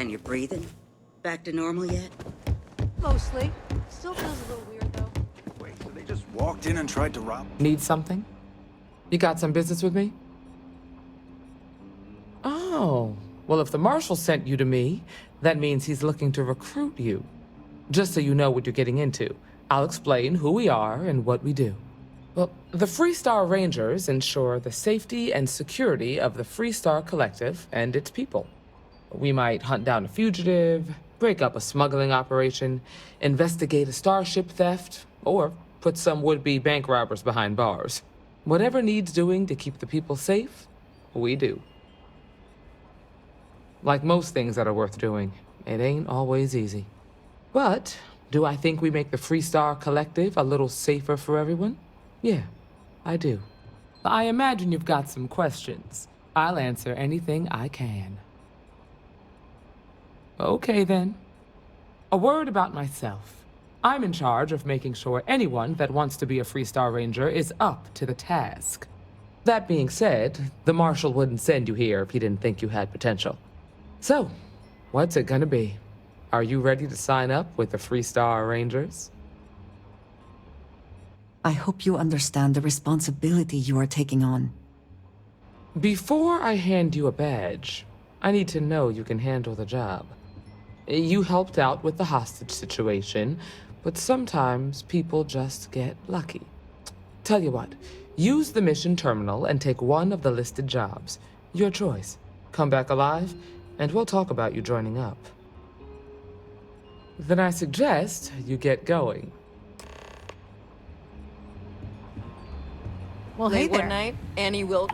And your breathing? Back to normal yet? Mostly. Still feels a little weird, though. Wait, so they just walked in and tried to rob? Need something? You got some business with me? Oh, well, if the Marshal sent you to me, that means he's looking to recruit you. Just so you know what you're getting into, I'll explain who we are and what we do. Well, the Freestar Rangers ensure the safety and security of the Freestar Collective and its people. We might hunt down a fugitive, break up a smuggling operation, investigate a starship theft, or put some would-be bank robbers behind bars. Whatever needs doing to keep the people safe, we do. Like most things that are worth doing, it ain't always easy. But do I think we make the Freestar Collective a little safer for everyone? Yeah, I do. I imagine you've got some questions. I'll answer anything I can. Okay, then. A word about myself. I'm in charge of making sure anyone that wants to be a Freestar Ranger is up to the task. That being said, the Marshal wouldn't send you here if he didn't think you had potential. So, what's it gonna be? Are you ready to sign up with the Freestar Rangers? I hope you understand the responsibility you are taking on. Before I hand you a badge, I need to know you can handle the job. You helped out with the hostage situation, but sometimes people just get lucky. Tell you what, use the mission terminal and take one of the listed jobs. Your choice. Come back alive, and we'll talk about you joining up. Then I suggest you get going. Well, Late hey there. one night, Annie will...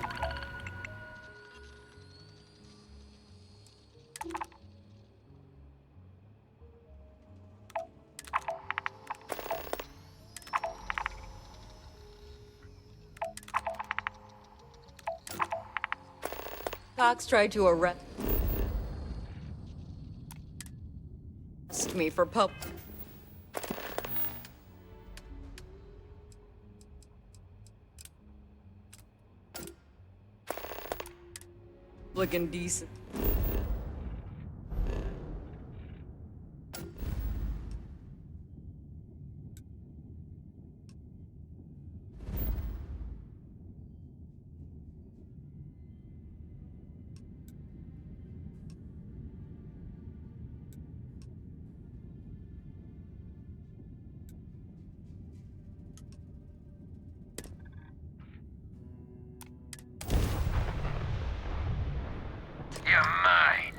Cox tried to arrest me for looking decent. You're mine.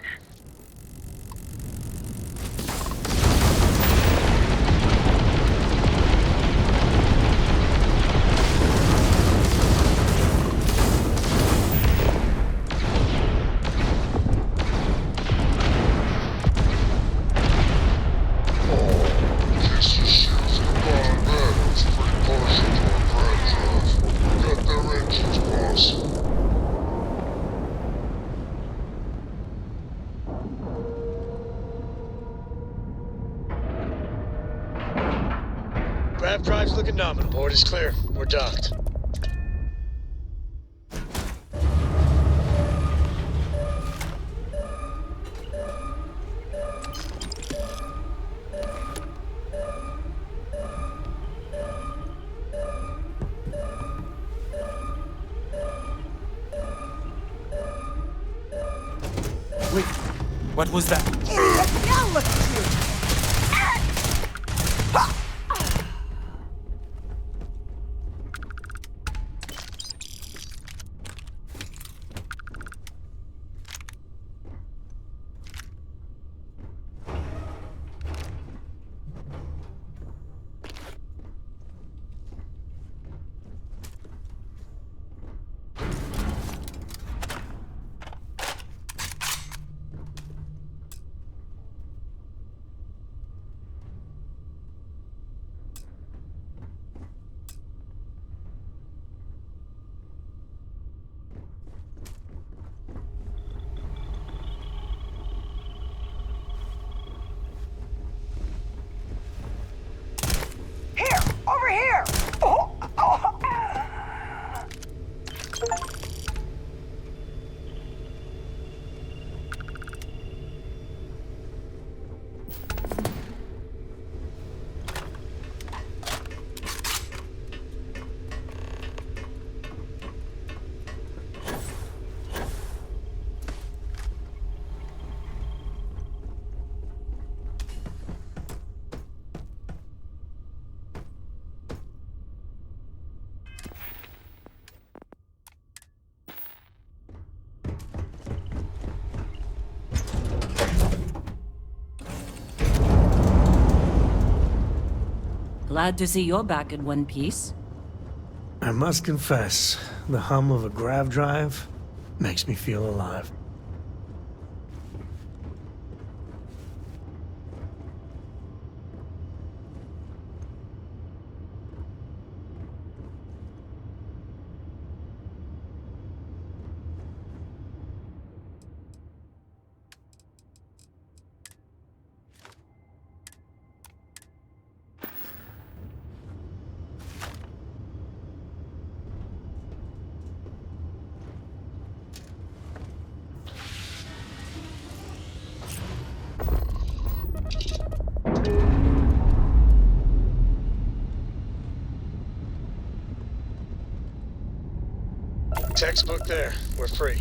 Grav drive's looking nominal. Board is clear. We're docked. Wait, what was that? Now look at you! Glad to see you're back in one piece. I must confess, the hum of a grav drive makes me feel alive. Textbook there. We're free.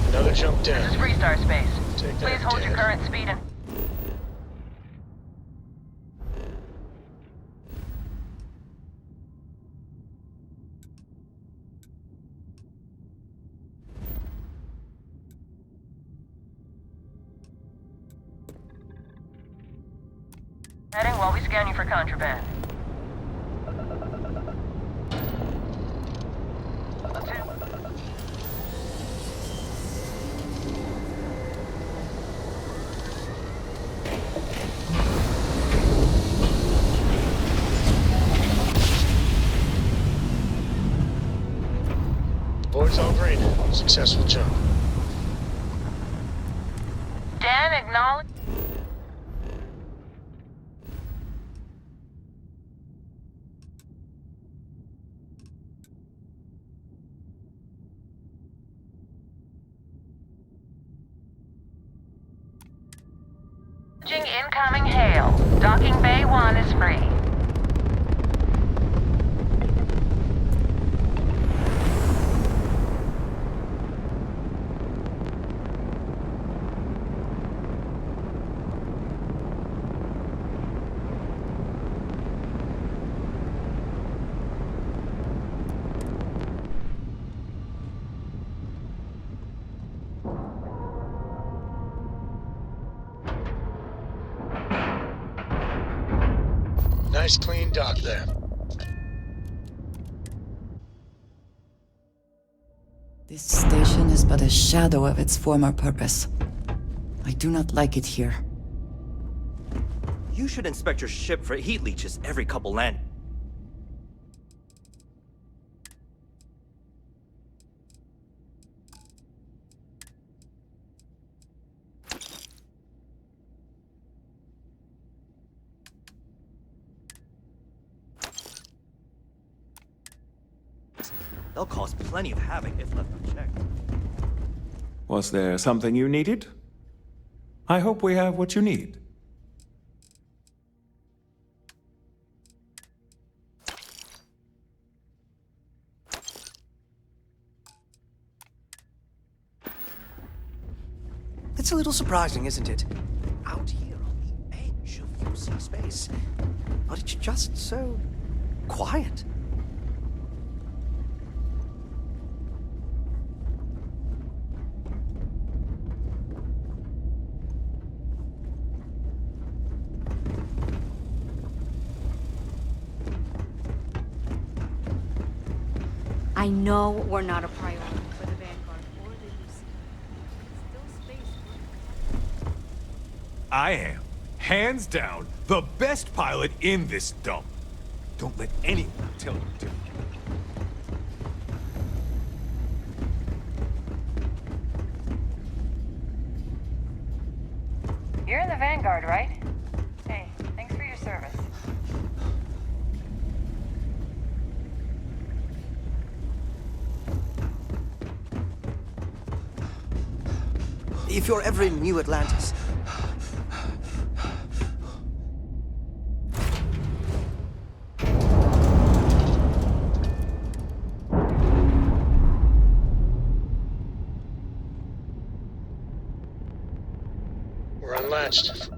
Another jump down. This is Freestar Space. Take that, Please hold your current speed and... Heading while we scan you for contraband. Board's all green. Successful jump. Dan, acknowledge... Incoming hail. Docking Bay 1 is free. Nice clean dock there. This station is but a shadow of its former purpose. I do not like it here. You should inspect your ship for heat leeches every couple landings. They'll cause plenty of havoc if left unchecked. Was there something you needed? I hope we have what you need. It's a little surprising, isn't it? Out here on the edge of UC space. But it's just so quiet. I know we're not a priority for the Vanguard or the UC. Still space. I am, hands down, the best pilot in this dump. Don't let anyone tell you different. You're in the Vanguard, right? Hey, thanks for your service. If you're ever in New Atlantis, We're unlatched.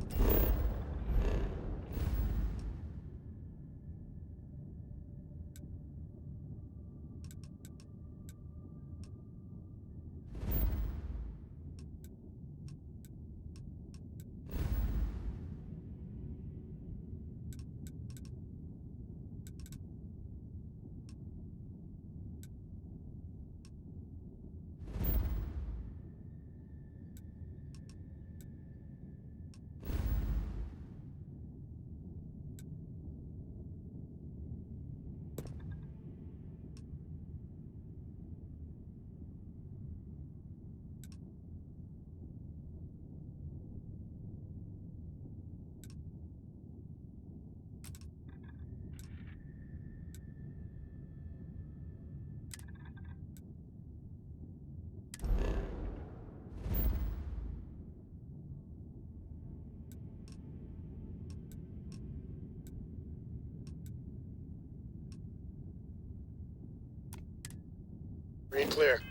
Green clear.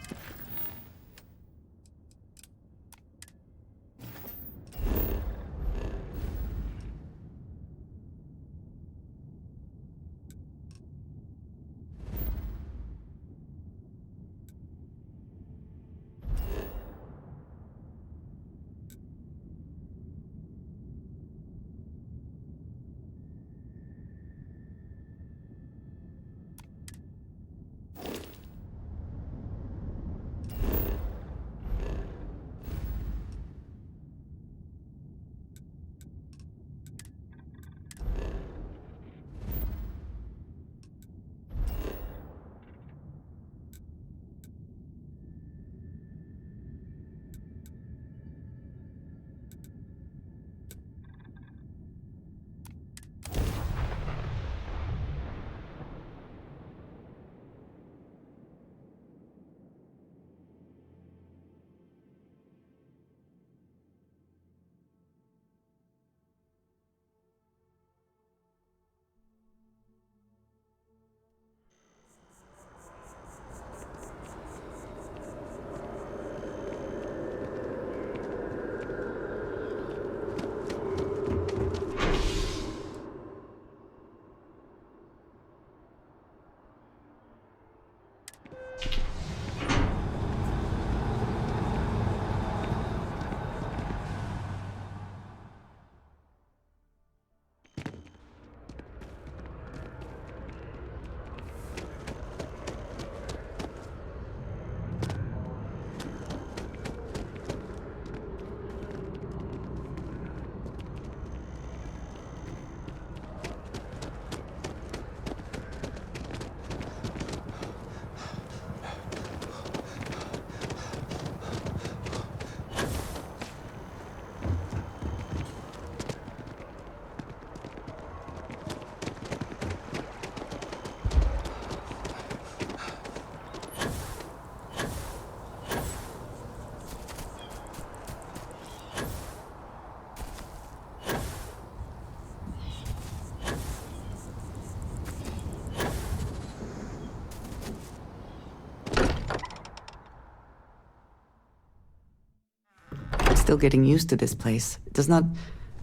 Still getting used to this place. It does not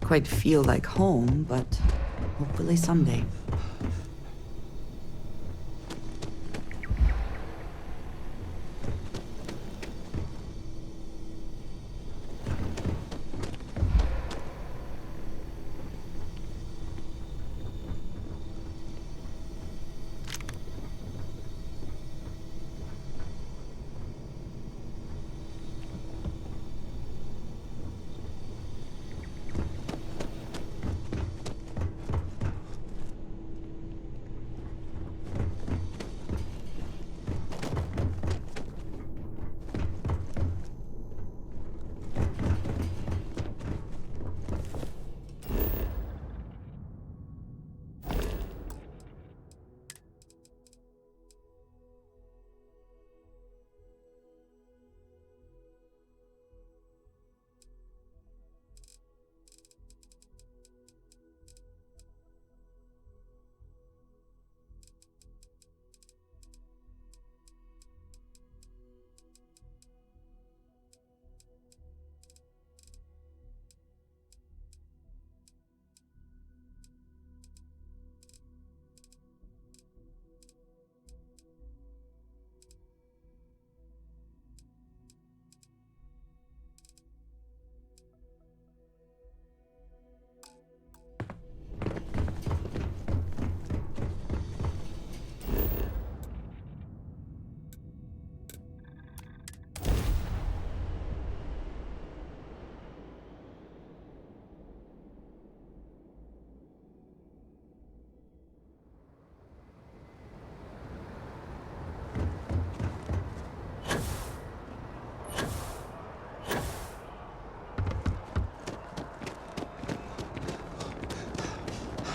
quite feel like home, but hopefully someday.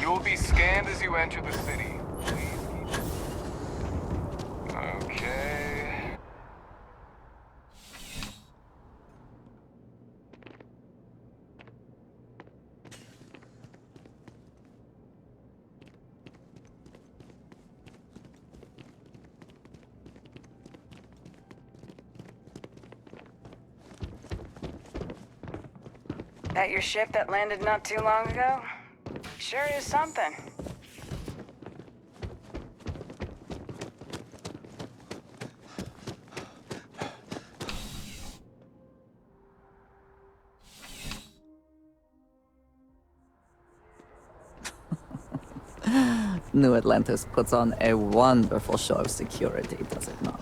You'll be scanned as you enter the city. Please keep... Okay... That your ship that landed not too long ago? Sure is something. New Atlantis puts on a wonderful show of security, does it not?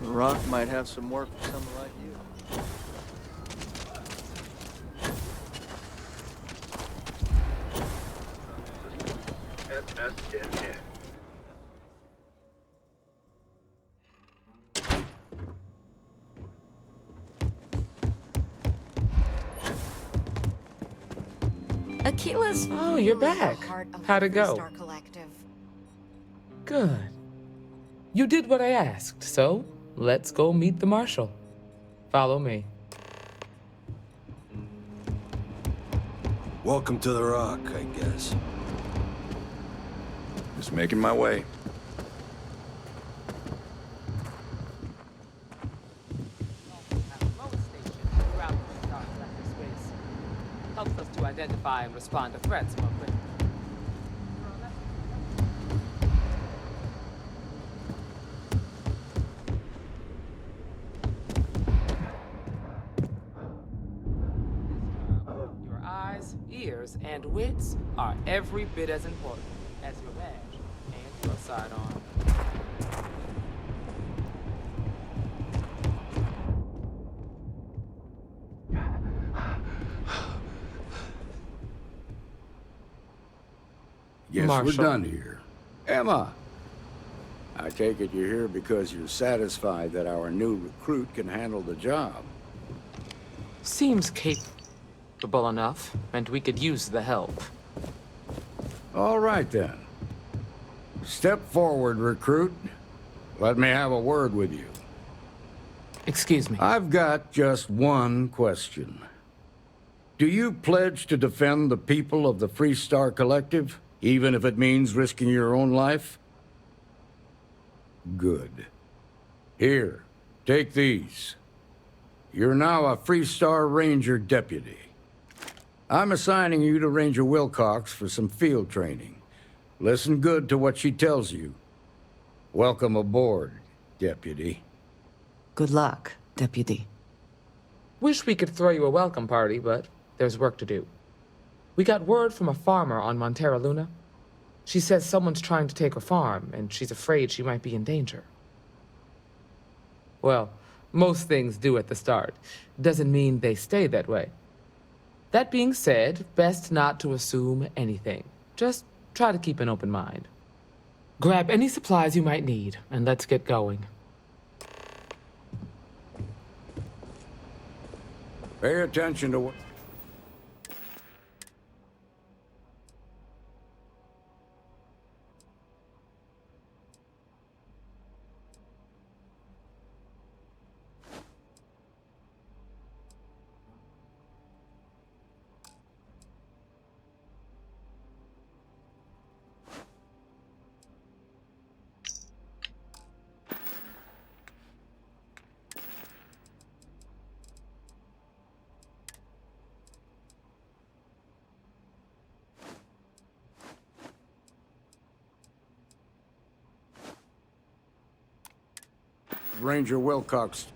Rock might have some work for someone like you. Aquila's... Oh, you're back. How'd it go? Good. You did what I asked, so let's go meet the Marshal. Follow me. Welcome to the Rock, I guess. Just making my way. Helps us to identify and respond to threats more quickly. Your eyes, ears, and wits are every bit as important as your badge and your sidearm. Guess Marshal. we're done here. Emma! I take it you're here because you're satisfied that our new recruit can handle the job. Seems capable enough, and we could use the help. All right, then. Step forward, recruit. Let me have a word with you. Excuse me. I've got just one question. Do you pledge to defend the people of the Freestar Collective, even if it means risking your own life? Good. Here, take these. You're now a Freestar Ranger deputy. I'm assigning you to Ranger Wilcox for some field training. Listen good to what she tells you. Welcome aboard, deputy. Good luck, deputy. Wish we could throw you a welcome party, but there's work to do. We got word from a farmer on Montera Luna. She says someone's trying to take her farm, and she's afraid she might be in danger. Well, most things do at the start. Doesn't mean they stay that way. That being said, best not to assume anything. Just try to keep an open mind. Grab any supplies you might need, and let's get going. Pay attention to what... Ranger Wilcox.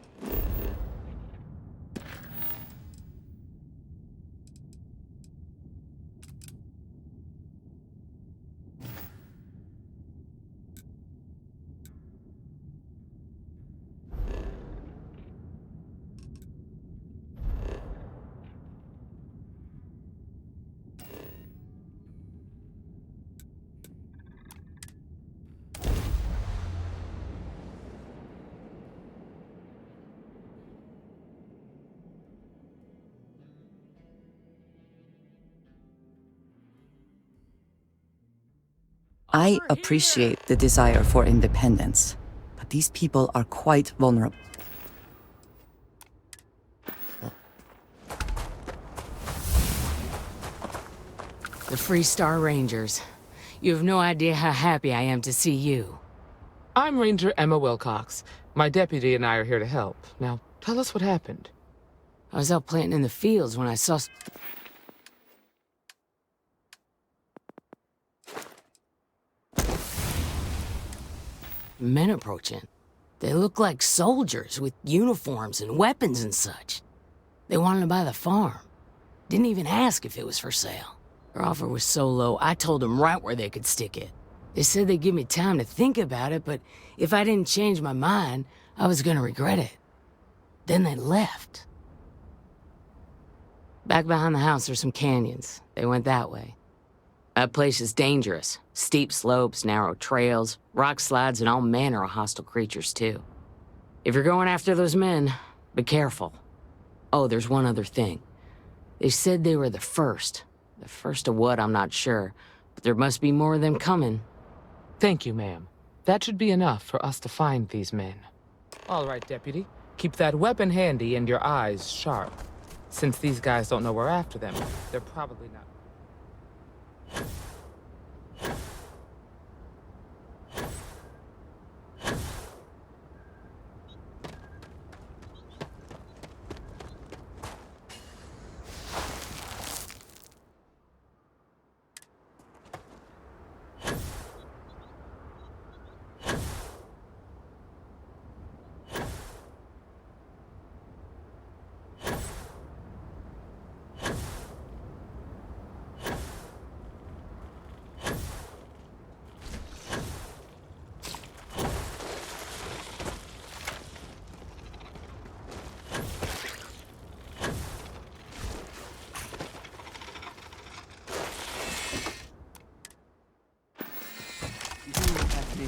I appreciate the desire for independence, but these people are quite vulnerable. The Free Star Rangers. You have no idea how happy I am to see you. I'm Ranger Emma Wilcox. My deputy and I are here to help. Now, tell us what happened. I was out planting in the fields when I saw... men approaching. They looked like soldiers with uniforms and weapons and such. They wanted to buy the farm. Didn't even ask if it was for sale. Their offer was so low, I told them right where they could stick it. They said they'd give me time to think about it, but if I didn't change my mind, I was gonna regret it. Then they left. Back behind the house there's some canyons. They went that way. That place is dangerous. Steep slopes, narrow trails, rock slides, and all manner of hostile creatures, too. If you're going after those men, be careful. Oh, there's one other thing. They said they were the first. The first of what, I'm not sure. But there must be more of them coming. Thank you, ma'am. That should be enough for us to find these men. All right, Deputy. Keep that weapon handy and your eyes sharp. Since these guys don't know we're after them, they're probably not...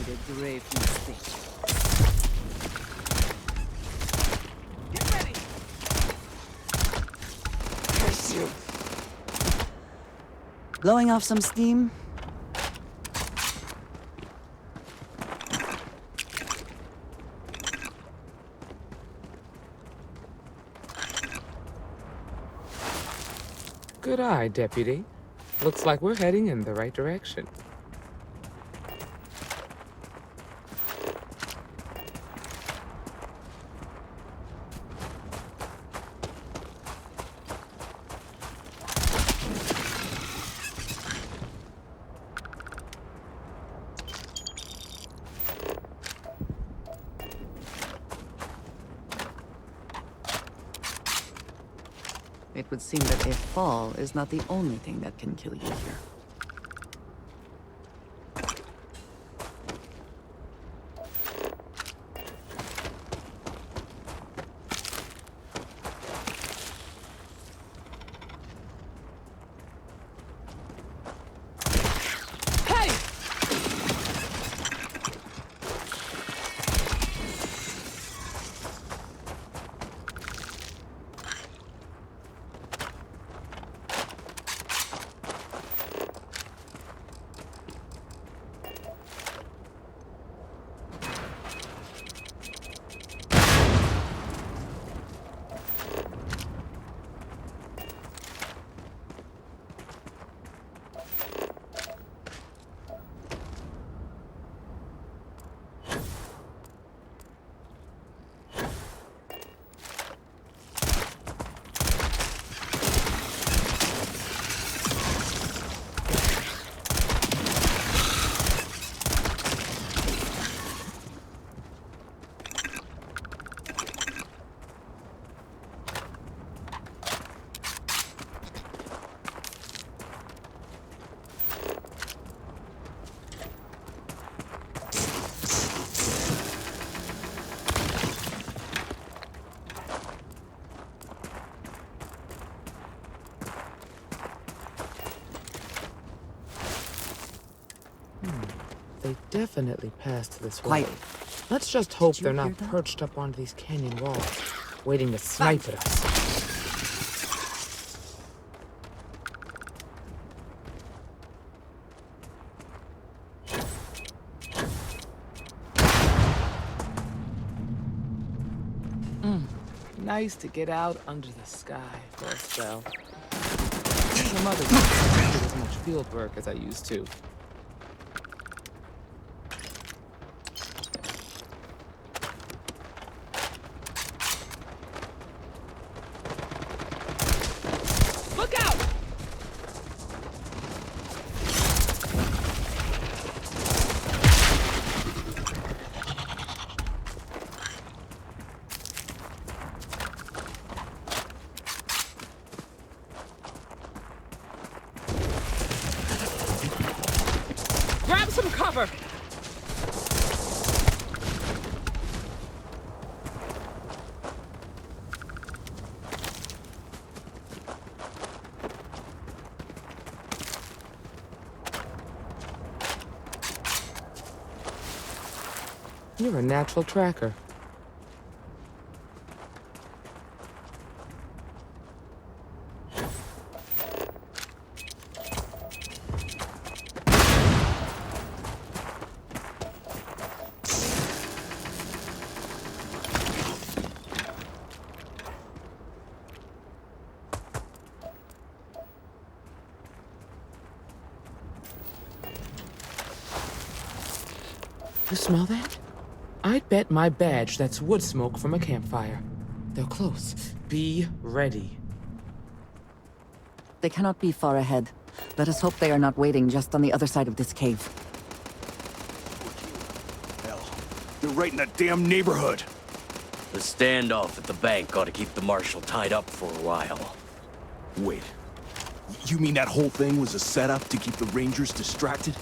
A grave mistake. Get ready. Curse you. Blowing off some steam? Good eye, Deputy. Looks like we're heading in the right direction. It would seem that a fall is not the only thing that can kill you here. definitely passed this way. Quiet. Let's just hope Did you they're not hear that? perched up onto these canyon walls, waiting to snipe at us. Nice to get out under the sky for a spell. Some others don't do as much field work as I used to. Look out! Grab some cover! You're a natural tracker. You smell that? I'd bet my badge that's wood smoke from a campfire. They're close. Be ready. They cannot be far ahead. Let us hope they are not waiting just on the other side of this cave. Hell, they're right in that damn neighborhood. The standoff at the bank ought to keep the marshal tied up for a while. Wait, you mean that whole thing was a setup to keep the Rangers distracted?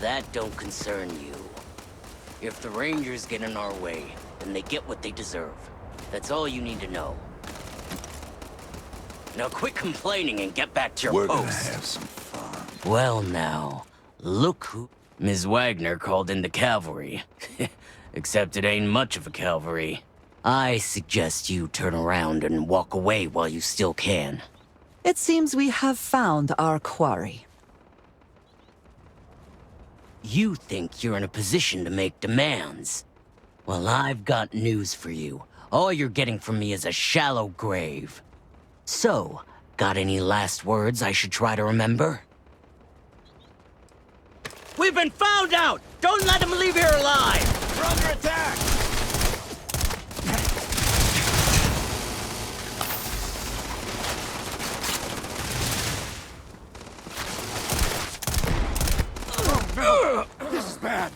That don't concern you. If the Rangers get in our way, then they get what they deserve. That's all you need to know. Now quit complaining and get back to your We're post. gonna have some fun. Well now, look who... Ms. Wagner called in the cavalry. Except it ain't much of a cavalry. I suggest you turn around and walk away while you still can. It seems we have found our quarry. You think you're in a position to make demands. Well, I've got news for you. All you're getting from me is a shallow grave. So, got any last words I should try to remember? We've been found out! Don't let them leave here alive! We're under attack! This is bad.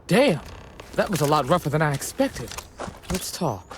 Damn, that was a lot rougher than I expected. Let's talk.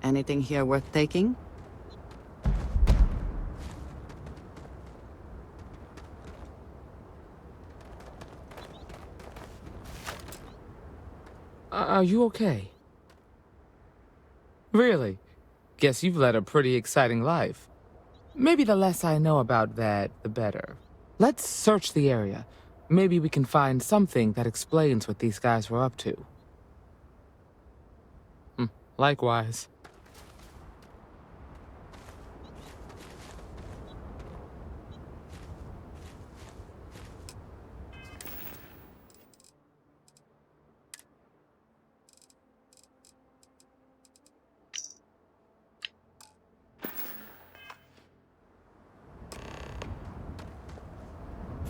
Anything here worth taking? Are you okay? Really? Guess you've led a pretty exciting life. Maybe the less I know about that, the better. Let's search the area. Maybe we can find something that explains what these guys were up to. Likewise.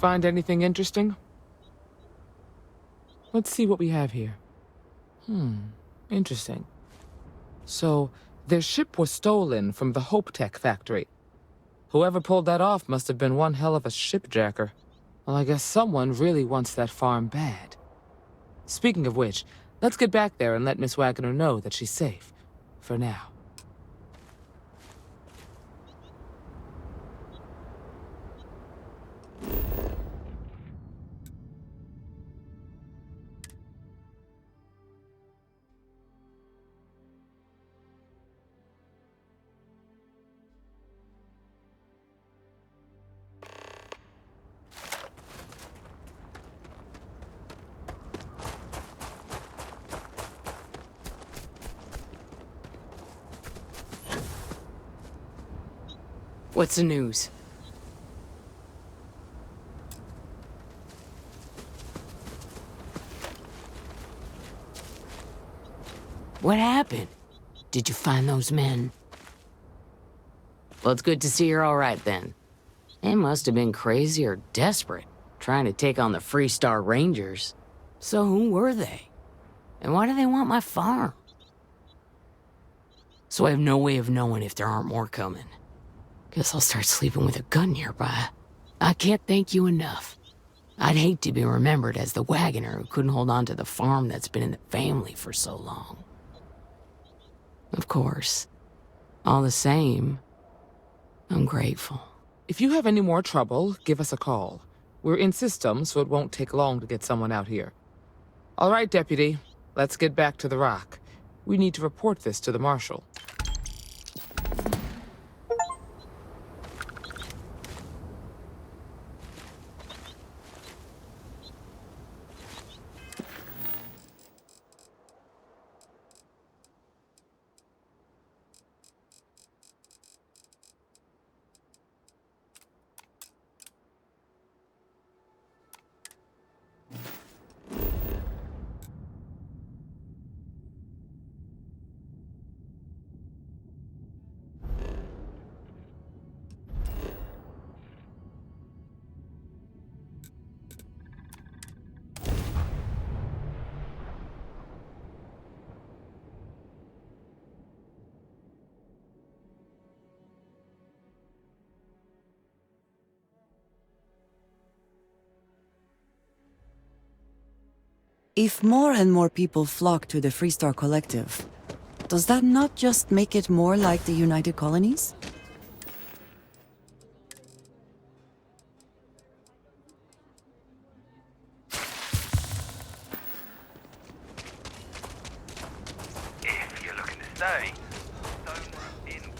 Find anything interesting? Let's see what we have here. Interesting. So, their ship was stolen from the Hope Tech factory. Whoever pulled that off must have been one hell of a shipjacker. Well, I guess someone really wants that farm bad. Speaking of which, let's get back there and let Miss Wagner know that she's safe. For now. What's the news? What happened? Did you find those men? Well, it's good to see you're all right then. They must have been crazy or desperate, trying to take on the Freestar Rangers. So who were they? And why do they want my farm? So I have no way of knowing if there aren't more coming. Guess I'll start sleeping with a gun nearby. I can't thank you enough. I'd hate to be remembered as the wagoner who couldn't hold on to the farm that's been in the family for so long. Of course. All the same, I'm grateful. If you have any more trouble, give us a call. We're in system, so it won't take long to get someone out here. All right, Deputy. Let's get back to the Rock. We need to report this to the Marshal. If more and more people flock to the Freestar Collective, does that not just make it more like the United Colonies? If you're looking to stay, in.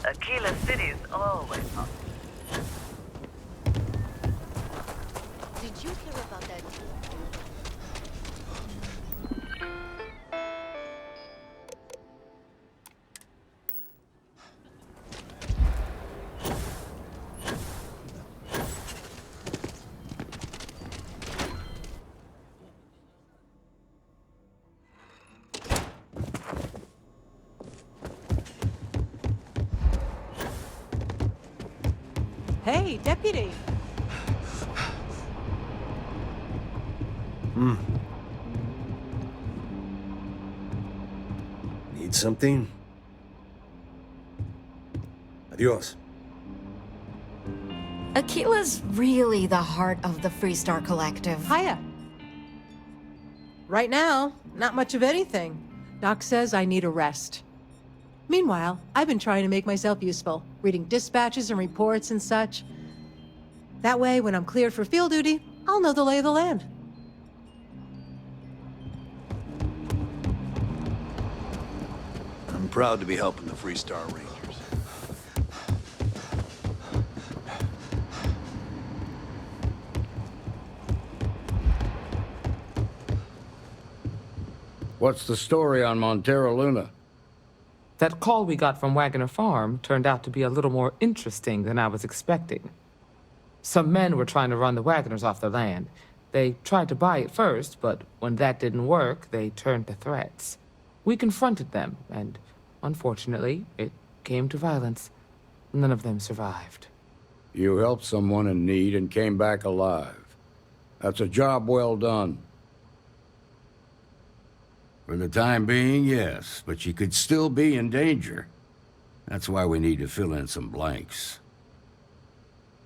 Aquila City is always hot. Did you hear about that? Hey, Deputy. Need something? Adios. Aquila's really the heart of the Freestar Collective. Hiya. Right now, not much of anything. Doc says I need a rest. Meanwhile, I've been trying to make myself useful, reading dispatches and reports and such. That way, when I'm cleared for field duty, I'll know the lay of the land. proud to be helping the Freestar Rangers. What's the story on Montero Luna? That call we got from Wagoner Farm turned out to be a little more interesting than I was expecting. Some men were trying to run the Wagoners off their land. They tried to buy it first, but when that didn't work, they turned to threats. We confronted them, and unfortunately, it came to violence. None of them survived. You helped someone in need and came back alive. That's a job well done. For the time being, yes, but you could still be in danger. That's why we need to fill in some blanks.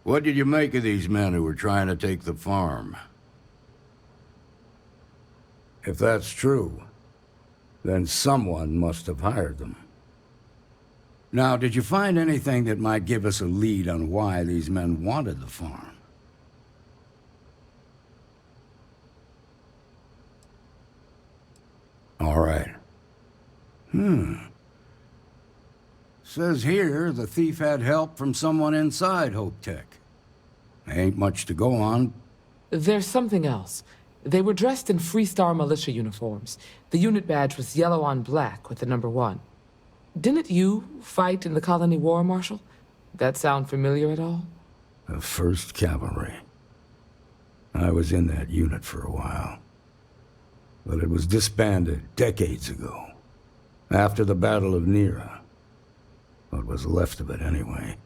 What did you make of these men who were trying to take the farm? If that's true, then someone must have hired them. Now, did you find anything that might give us a lead on why these men wanted the farm? All right. Says here the thief had help from someone inside Hope Tech. Ain't much to go on. There's something else. They were dressed in Freestar militia uniforms. The unit badge was yellow on black with the number 1. Didn't you fight in the Colony War, Marshal? That sound familiar at all? The 1st Cavalry. I was in that unit for a while. But it was disbanded decades ago. After the Battle of Nera. What was left of it, anyway.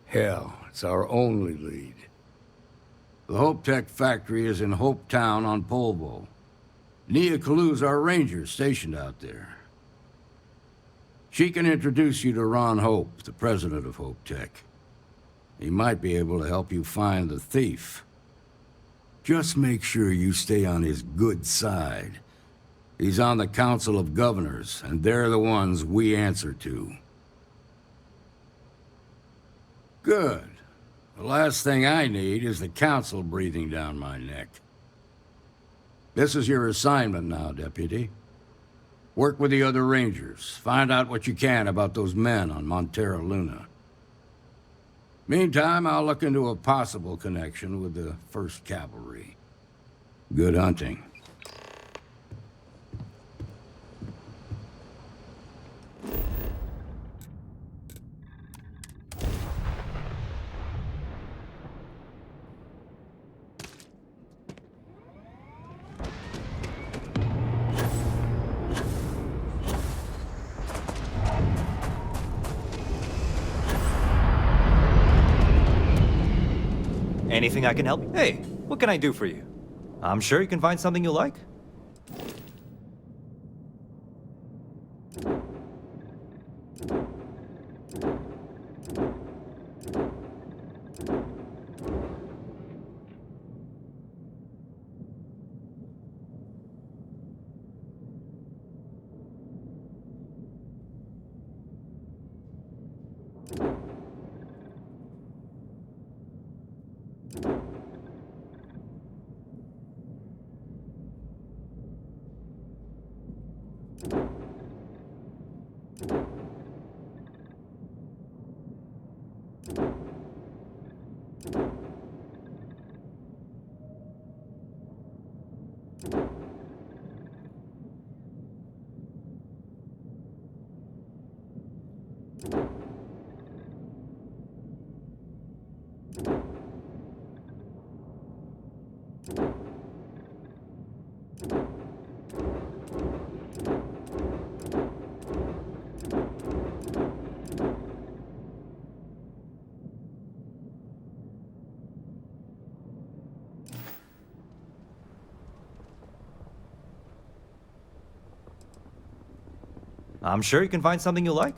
Hell, it's our only lead. The Hope Tech factory is in Hope Town on Polvo. Nia Kalu's our ranger stationed out there. She can introduce you to Ron Hope, the president of Hope Tech. He might be able to help you find the thief. Just make sure you stay on his good side. He's on the Council of Governors, and they're the ones we answer to. Good. The last thing I need is the Council breathing down my neck. This is your assignment now, Deputy. Work with the other Rangers. Find out what you can about those men on Montero Luna. Meantime, I'll look into a possible connection with the 1st Cavalry. Good hunting. Anything I can help you? Hey, what can I do for you? I'm sure you can find something you like. I'm sure you can find something you like.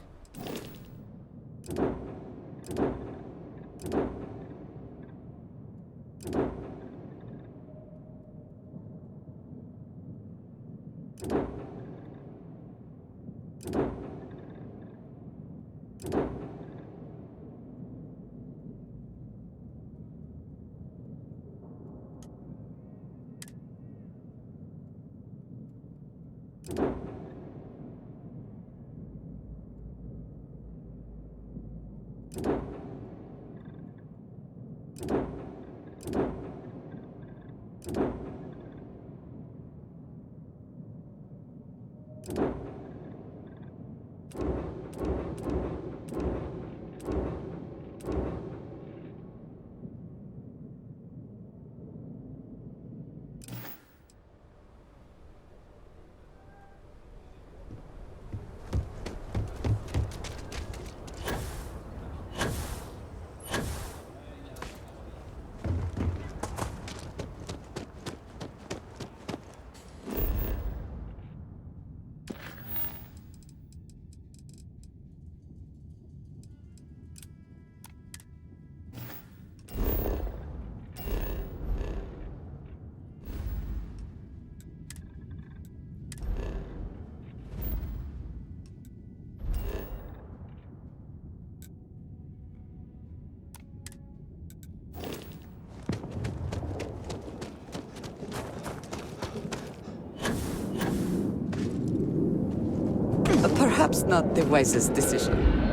Perhaps not the wisest decision.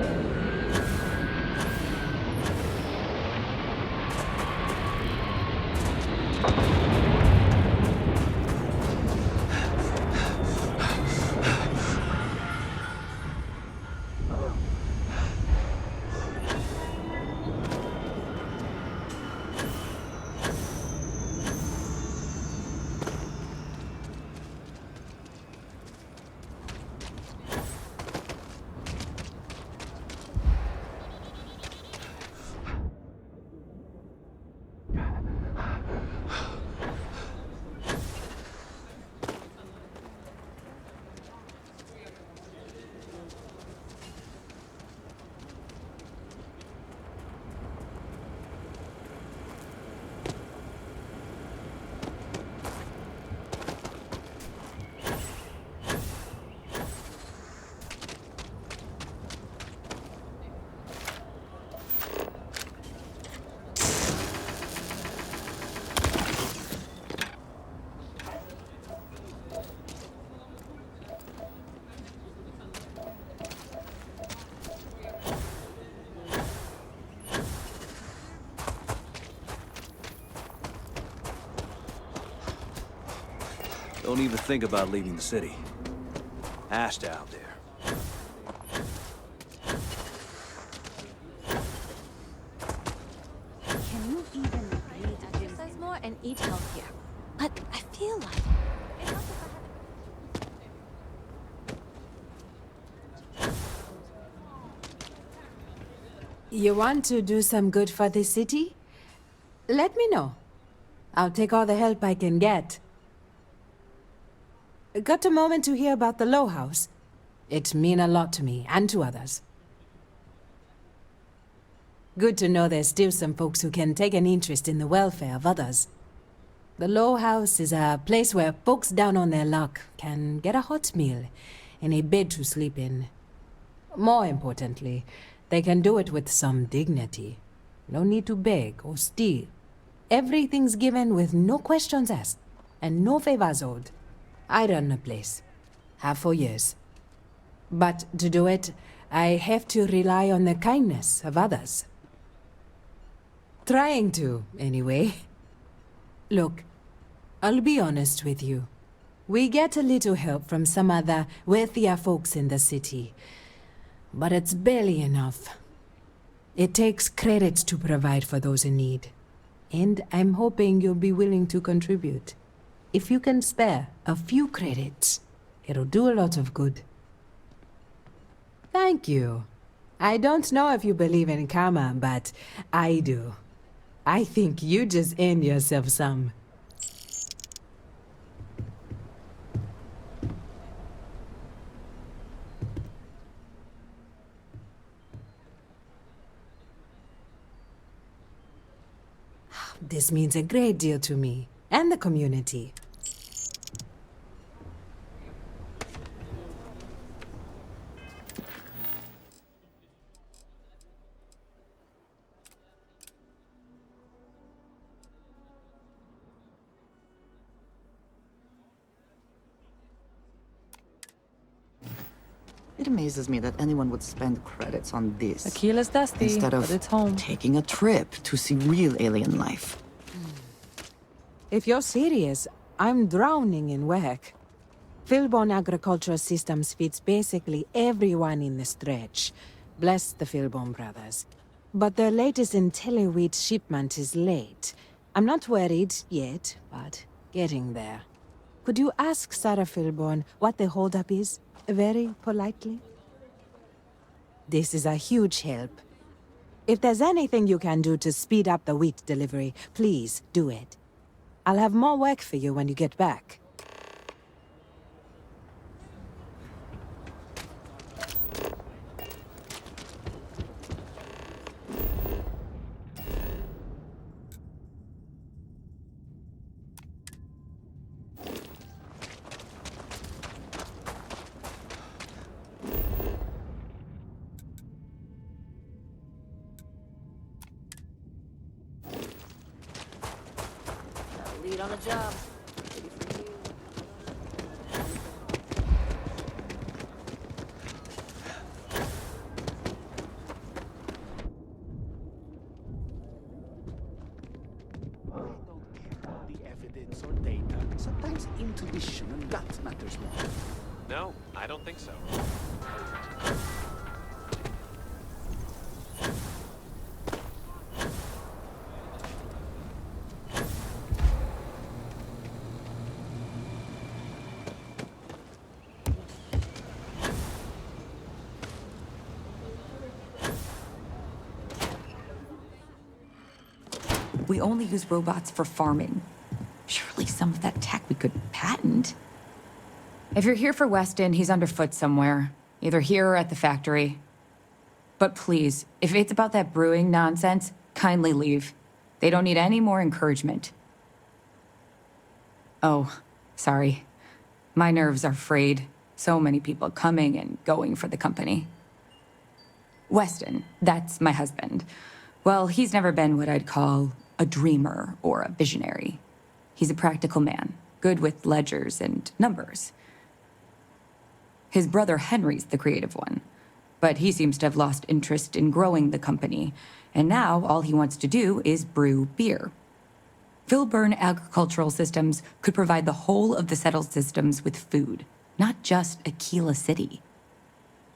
Don't even think about leaving the city. Ashta out there. Can you even breathe? Exercise more and eat healthier. But I feel like it helps if You want to do some good for the city? Let me know. I'll take all the help I can get. Got a moment to hear about the Low House? It mean a lot to me, and to others. Good to know there's still some folks who can take an interest in the welfare of others. The Low House is a place where folks down on their luck can get a hot meal and a bed to sleep in. More importantly, they can do it with some dignity. No need to beg or steal. Everything's given with no questions asked, and no favors owed. I run the place. Have for years. But to do it, I have to rely on the kindness of others. Trying to, anyway. Look, I'll be honest with you. We get a little help from some other wealthier folks in the city. But it's barely enough. It takes credits to provide for those in need. And I'm hoping you'll be willing to contribute. If you can spare a few credits, it'll do a lot of good. Thank you. I don't know if you believe in karma, but I do. I think you just earned yourself some. This means a great deal to me and the community. It amazes me that anyone would spend credits on this. Aquila's dusty, instead of but it's home. taking a trip to see real alien life. If you're serious, I'm drowning in work. Philbone Agricultural Systems feeds basically everyone in the stretch. Bless the Philbone brothers. But their latest IntelliWheat shipment is late. I'm not worried yet, but getting there. Could you ask Sarah Philbone what the holdup is? Very politely? This is a huge help. If there's anything you can do to speed up the wheat delivery, please do it. I'll have more work for you when you get back. Lead on the job. Ready for you. I don't care about the evidence or data. Sometimes intuition and gut matters more. No, I don't think so. We only use robots for farming. Surely some of that tech we could patent. If you're here for Weston, he's underfoot somewhere. Either here or at the factory. But please, if it's about that brewing nonsense, kindly leave. They don't need any more encouragement. Oh, sorry. My nerves are frayed. So many people coming and going for the company. Weston, that's my husband. Well, he's never been what I'd call a dreamer or a visionary. He's a practical man, good with ledgers and numbers. His brother Henry's the creative one, but he seems to have lost interest in growing the company, and now all he wants to do is brew beer. Philbone Agricultural Systems could provide the whole of the settled systems with food, not just Aquila City.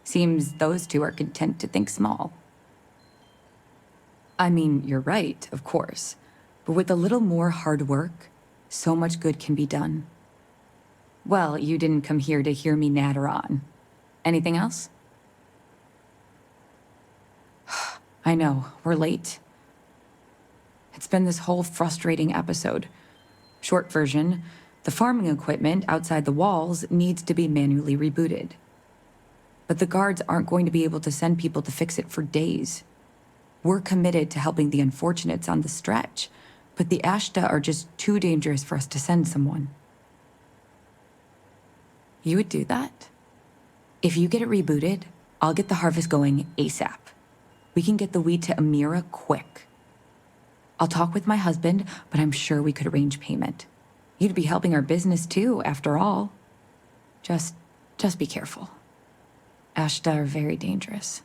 Seems those two are content to think small. I mean, you're right, of course. But with a little more hard work, so much good can be done. Well, you didn't come here to hear me natter on. Anything else? I know, we're late. It's been this whole frustrating episode. Short version, the farming equipment outside the walls needs to be manually rebooted. But the guards aren't going to be able to send people to fix it for days. We're committed to helping the unfortunates on the stretch, but the Ashta are just too dangerous for us to send someone. You would do that? If you get it rebooted, I'll get the harvest going ASAP. We can get the wheat to Amira quick. I'll talk with my husband, but I'm sure we could arrange payment. You'd be helping our business too, after all. Just be careful. Ashta are very dangerous.